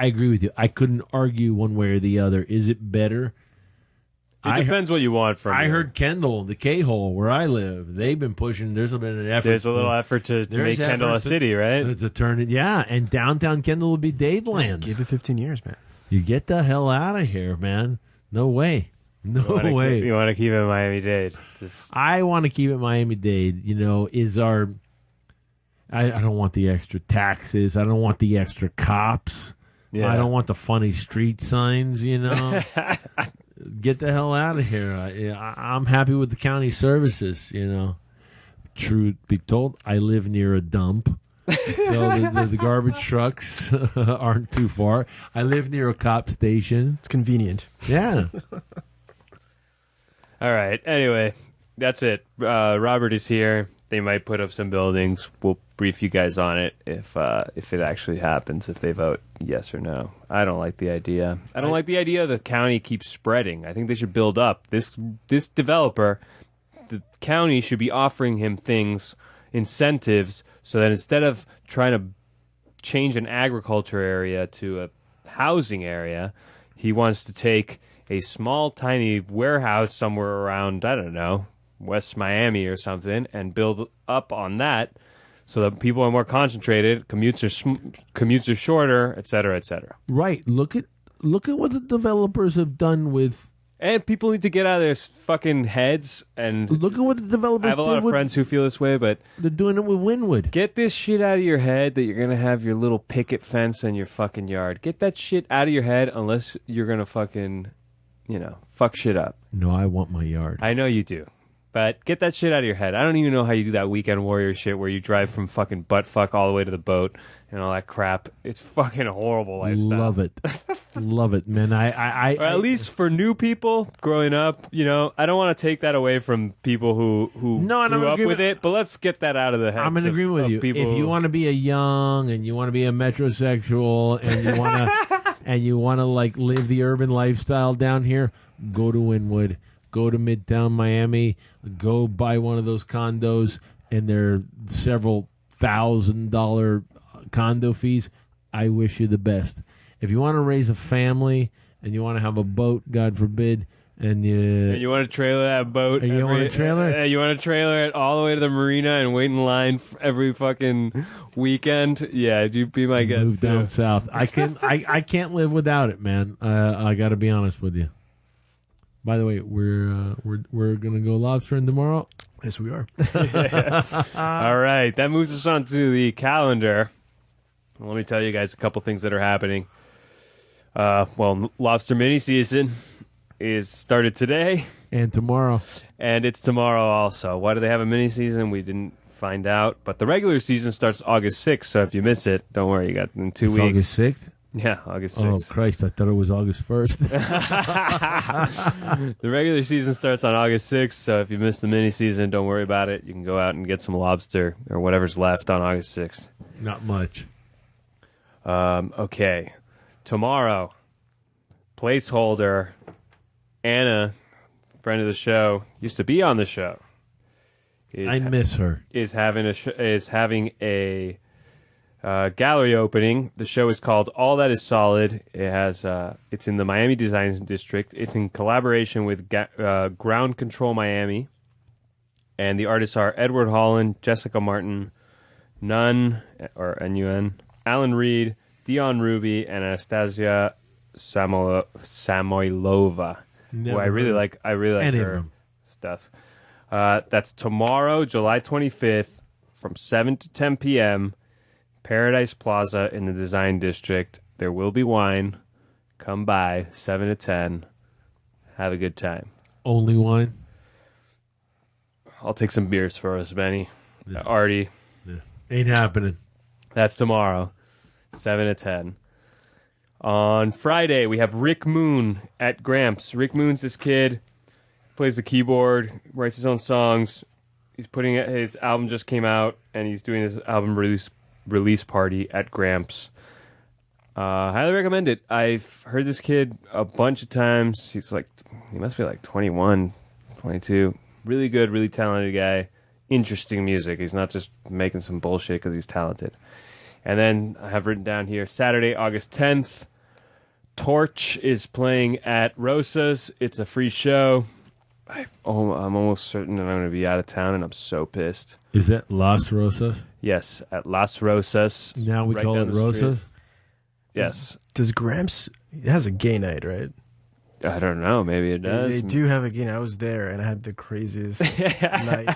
agree with you. I couldn't argue one way or the other. Is it better? It depends what you want from I it. heard Kendall, the K-hole where I live, they've been pushing. There's been an effort. There's a little effort to make Kendall a city, right? To turn it, yeah. And downtown Kendall would be Dadeland. Give it 15 years, man. You get the hell out of here, man. No way. No way. You want to keep it Miami-Dade. I want to keep it Miami-Dade. Is our... I don't want the extra taxes. I don't want the extra cops. Yeah. I don't want the funny street signs, Get the hell out of here. I'm happy with the county services, Truth be told, I live near a dump. So the garbage trucks aren't too far. I live near a cop station. It's convenient. Yeah. All right. Anyway, that's it. Robert is here. They might put up some buildings. We'll brief you guys on it if it actually happens, if they vote yes or no. I don't like the idea. I don't like the idea the county keeps spreading. I think they should build up. This developer, the county should be offering him things, incentives, so that instead of trying to change an agriculture area to a housing area, he wants to take a small, tiny warehouse somewhere around, I don't know, West Miami or something, and build up on that so that people are more concentrated, commutes are shorter, et cetera, et cetera. Right. Look at what the developers have done with... And people need to get out of their fucking heads and... Look at what the developers did. I have a lot of friends who feel this way, but... They're doing it with Wynwood. Get this shit out of your head that you're going to have your little picket fence in your fucking yard. Get that shit out of your head unless you're going to fucking, fuck shit up. No, I want my yard. I know you do. But get that shit out of your head. I don't even know how you do that weekend warrior shit where you drive from fucking buttfuck all the way to the boat and all that crap. It's fucking a horrible lifestyle. Love it. Love it, man. Or at least for new people growing up, I don't want to take that away from people who grew up with it, but let's get that out of the heads. I'm in agreement with you. If you want to be a young and you want to be a metrosexual and you want to and you want to like live the urban lifestyle down here, go to Wynwood. Go to Midtown Miami, go buy one of those condos, and they're several $1,000 condo fees. I wish you the best. If you want to raise a family and you want to have a boat, God forbid, and you want to trailer that boat, you want to trailer? You want to trailer it all the way to the marina and wait in line every fucking weekend. Yeah, you be my guest. Move down south. I can't live without it, man. I got to be honest with you. By the way, we're gonna go lobstering tomorrow. Yes, we are. All right, that moves us on to the calendar. Let me tell you guys a couple things that are happening. Lobster miniseason is started today and tomorrow, and it's tomorrow also. Why do they have a miniseason? We didn't find out, but the regular season starts August 6th. So if you miss it, don't worry, you got in 2 weeks. August 6th. Yeah, August Oh 6th. Christ! I thought it was August 1st. The regular season starts on August 6th, so if you missed the mini season, don't worry about it. You can go out and get some lobster or whatever's left on August 6th. Not much. Okay. Tomorrow, placeholder, Anna, friend of the show, used to be on the show. I miss her. Is having a gallery opening. The show is called All That Is Solid. It has it's in the Miami Design District. It's in collaboration with Ground Control Miami, and the artists are Edward Holland, Jessica Martin, Nun or Nun, Alan Reed, Dion Ruby, and Anastasia Samoilova. Who I really like. I really like her stuff. That's tomorrow, July 25th, from 7 to 10 p.m. Paradise Plaza in the Design District. There will be wine. Come by, 7 to 10. Have a good time. Only wine? I'll take some beers for us, Benny. Yeah. Artie. Yeah. Ain't happening. That's tomorrow, 7 to 10. On Friday, we have Rick Moon at Gramps. Rick Moon's this kid, plays the keyboard, writes his own songs. He's putting his album just came out, and he's doing his album release party at Gramps. Highly recommend it. I've heard this kid a bunch of times. He must be like 21, 22. Really good, really talented guy. Interesting music. He's not just making some bullshit because he's talented. And then I have written down here, Saturday, August 10th, Torch is playing at Rosa's. It's a free show. I'm almost certain that I'm going to be out of town, and I'm so pissed. Is that Las Rosas? Yes, at Las Rosas. Now we call it Rosas? Yes. Does Gramps... It has a gay night, right? I don't know. Maybe it does. They do have a gay night. I was there, and I had the craziest night.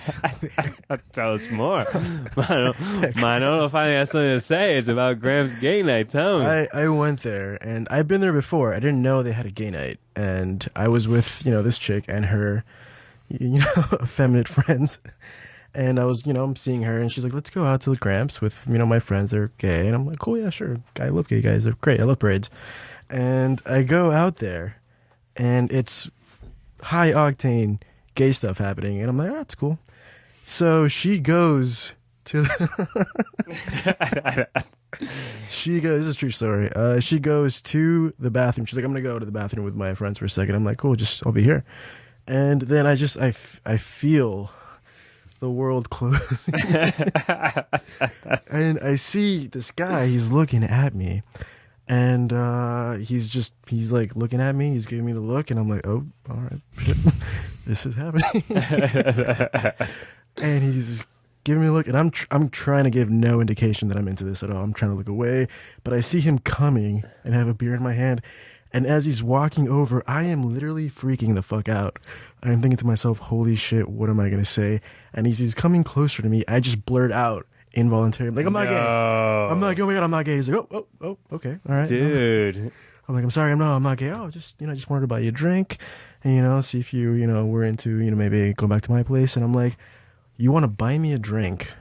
Tell us more. I don't know if I have something to say. It's about Graham's gay night. Tell me. I went there, and I've been there before. I didn't know they had a gay night, and I was with this chick and her effeminate friends, and I was I'm seeing her, and she's like, let's go out to the Gramps with my friends. They're gay, and I'm like, cool, yeah, sure. I love gay guys. They're great. I love parades. And I go out there, and it's high octane gay stuff happening, and I'm like, oh, that's cool. So she goes to this is a true story. She goes to the bathroom. She's like, I'm gonna go to the bathroom with my friends for a second. I'm like, cool, I'll be here. And then I feel the world closing. And I see this guy, he's looking at me. And he's like looking at me. He's giving me the look, and I'm like, oh, all right, this is happening. And he's giving me a look, and I'm trying to give no indication that I'm into this at all. I'm trying to look away, but I see him coming and have a beer in my hand. And as he's walking over, I am literally freaking the fuck out. I'm thinking to myself, holy shit, what am I gonna say? And he's coming closer to me. I just blurt out involuntarily, I'm like, I'm not gay. I'm not gay. Oh my god, I'm not gay. He's like, oh, okay, all right, dude. No. I'm like, I'm sorry, I'm not gay. Oh, just just wanted to buy you a drink, and see if you were into maybe go back to my place. And I'm like, you want to buy me a drink,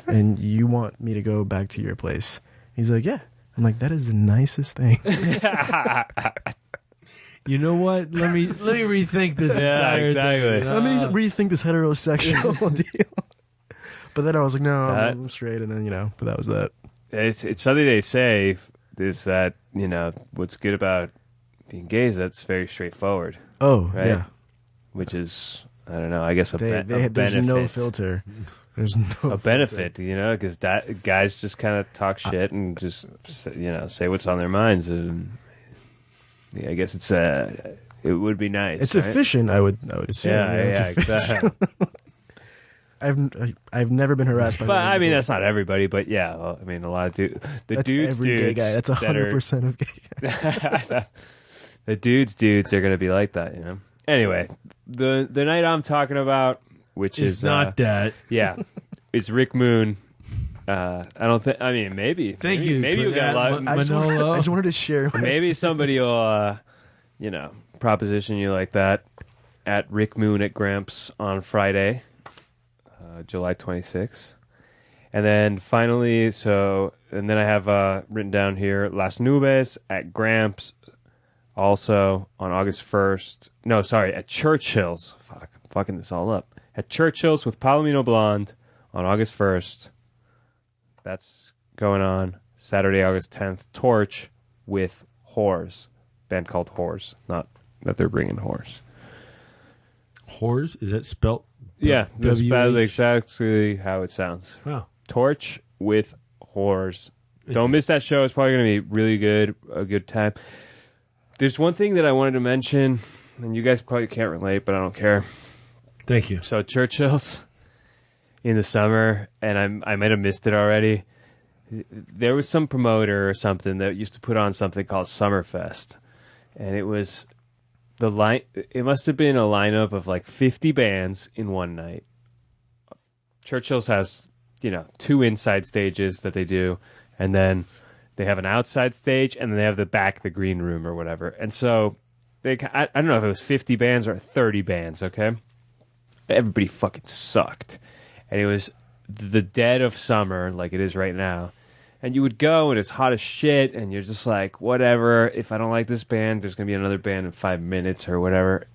and you want me to go back to your place? He's like, yeah. I'm like, that is the nicest thing. You know what? Let me rethink this entire exactly. thing. Let me rethink this heterosexual deal. But then I was like, no, I'm straight, and then but that was that. It's something they say is that what's good about being gay is that's very straightforward. Oh, right? yeah. Which is, I don't know, I guess a there's benefit. no filter. There's no a benefit, because guys just kind of talk shit and just say what's on their minds, and I guess it would be nice. It's right? efficient, I would assume. Yeah, exactly. I've never been harassed by. But I mean, that's not everybody. But yeah, well, I mean, a lot of dudes. That's every gay guy. That's 100% of gay guys. The dudes are going to be like that, Anyway, the night I'm talking about, which is not that. Yeah, it's Rick Moon. I don't think. I mean, maybe. Thank you. Maybe you got a lot. Manolo. I just wanted to share. Maybe somebody will, proposition you like that at Rick Moon at Gramps on Friday, July 26th. And then finally, and then I have written down here Las Nubes at Gramps, also on August 1st. No, sorry, at Churchill's. Fuck, I'm fucking this all up. At Churchill's with Palomino Blonde on August 1st. That's going on Saturday, August 10th. Torch with Whores. Band called Whores, not that they're bringing whores. Whores? Is that spelt? Yeah, that's W-H? exactly how it sounds. Wow. Torch with Whores. Don't miss that show. It's probably going to be really good, a good time. There's one thing that I wanted to mention, and you guys probably can't relate, but I don't care. Thank you. So Churchill's in the summer, and I might have missed it already. There was some promoter or something that used to put on something called Summerfest, and it was it must have been a lineup of like 50 bands in one night. Churchill's has, 2 inside stages that they do, and then they have an outside stage, and then they have the back, the green room or whatever. And so I don't know if it was 50 bands or 30 bands, okay? Everybody fucking sucked. And it was the dead of summer, like it is right now. And you would go, and it's hot as shit, and you're just like, whatever. If I don't like this band, there's going to be another band in 5 minutes or whatever.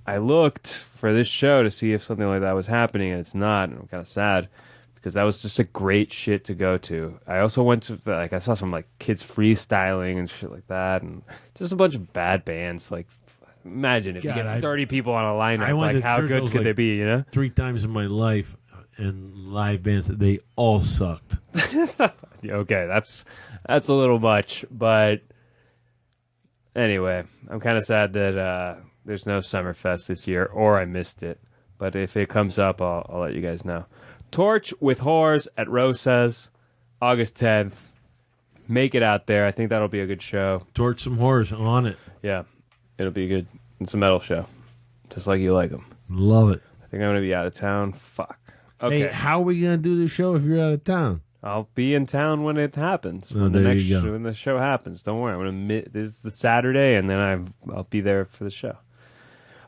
I looked for this show to see if something like that was happening, and it's not, and I'm kind of sad, because that was just a great shit to go to. I also went to, I saw some, kids freestyling and shit like that, and just a bunch of bad bands. Imagine if you get 30 people on a lineup, how good could they be, 3 times in my life, and live bands, they all sucked. Okay, that's a little much, but anyway, I'm kind of sad that there's no Summerfest this year, or I missed it. But if it comes up, I'll let you guys know. Torch with Whores at Rosa's, August 10th. Make it out there. I think that'll be a good show. Torch some whores on it. Yeah, it'll be good. It's a metal show, just like you like them. Love it. I think I'm going to be out of town. Fuck. Okay. Hey, how are we going to do the show if you're out of town? I'll be in town when it happens. When the show happens. Don't worry. This is the Saturday, and then I'll be there for the show.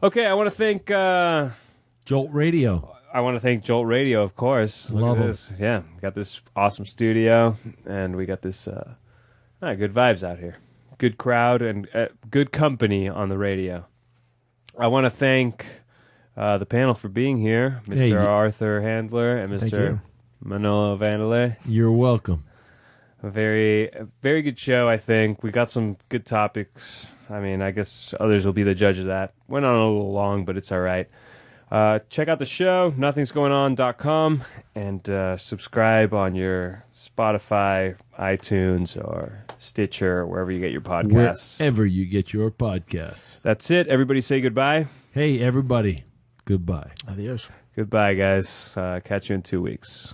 Okay, I want to thank Jolt Radio. I want to thank Jolt Radio, of course. Love Look at this. Yeah, got this awesome studio, and we got this good vibes out here. Good crowd and good company on the radio. I want to thank the panel for being here, Mr. Arthur Handler and Mr. Manolo Vandalay. You're welcome. A very good show, I think. We got some good topics. I mean, I guess others will be the judge of that. Went on a little long, but it's all right. Check out the show, nothingsgoingon.com, and subscribe on your Spotify, iTunes, or Stitcher, or wherever you get your podcasts. Wherever you get your podcasts. That's it. Everybody say goodbye. Hey, everybody. Goodbye. Adios. Goodbye, guys. Catch you in 2 weeks.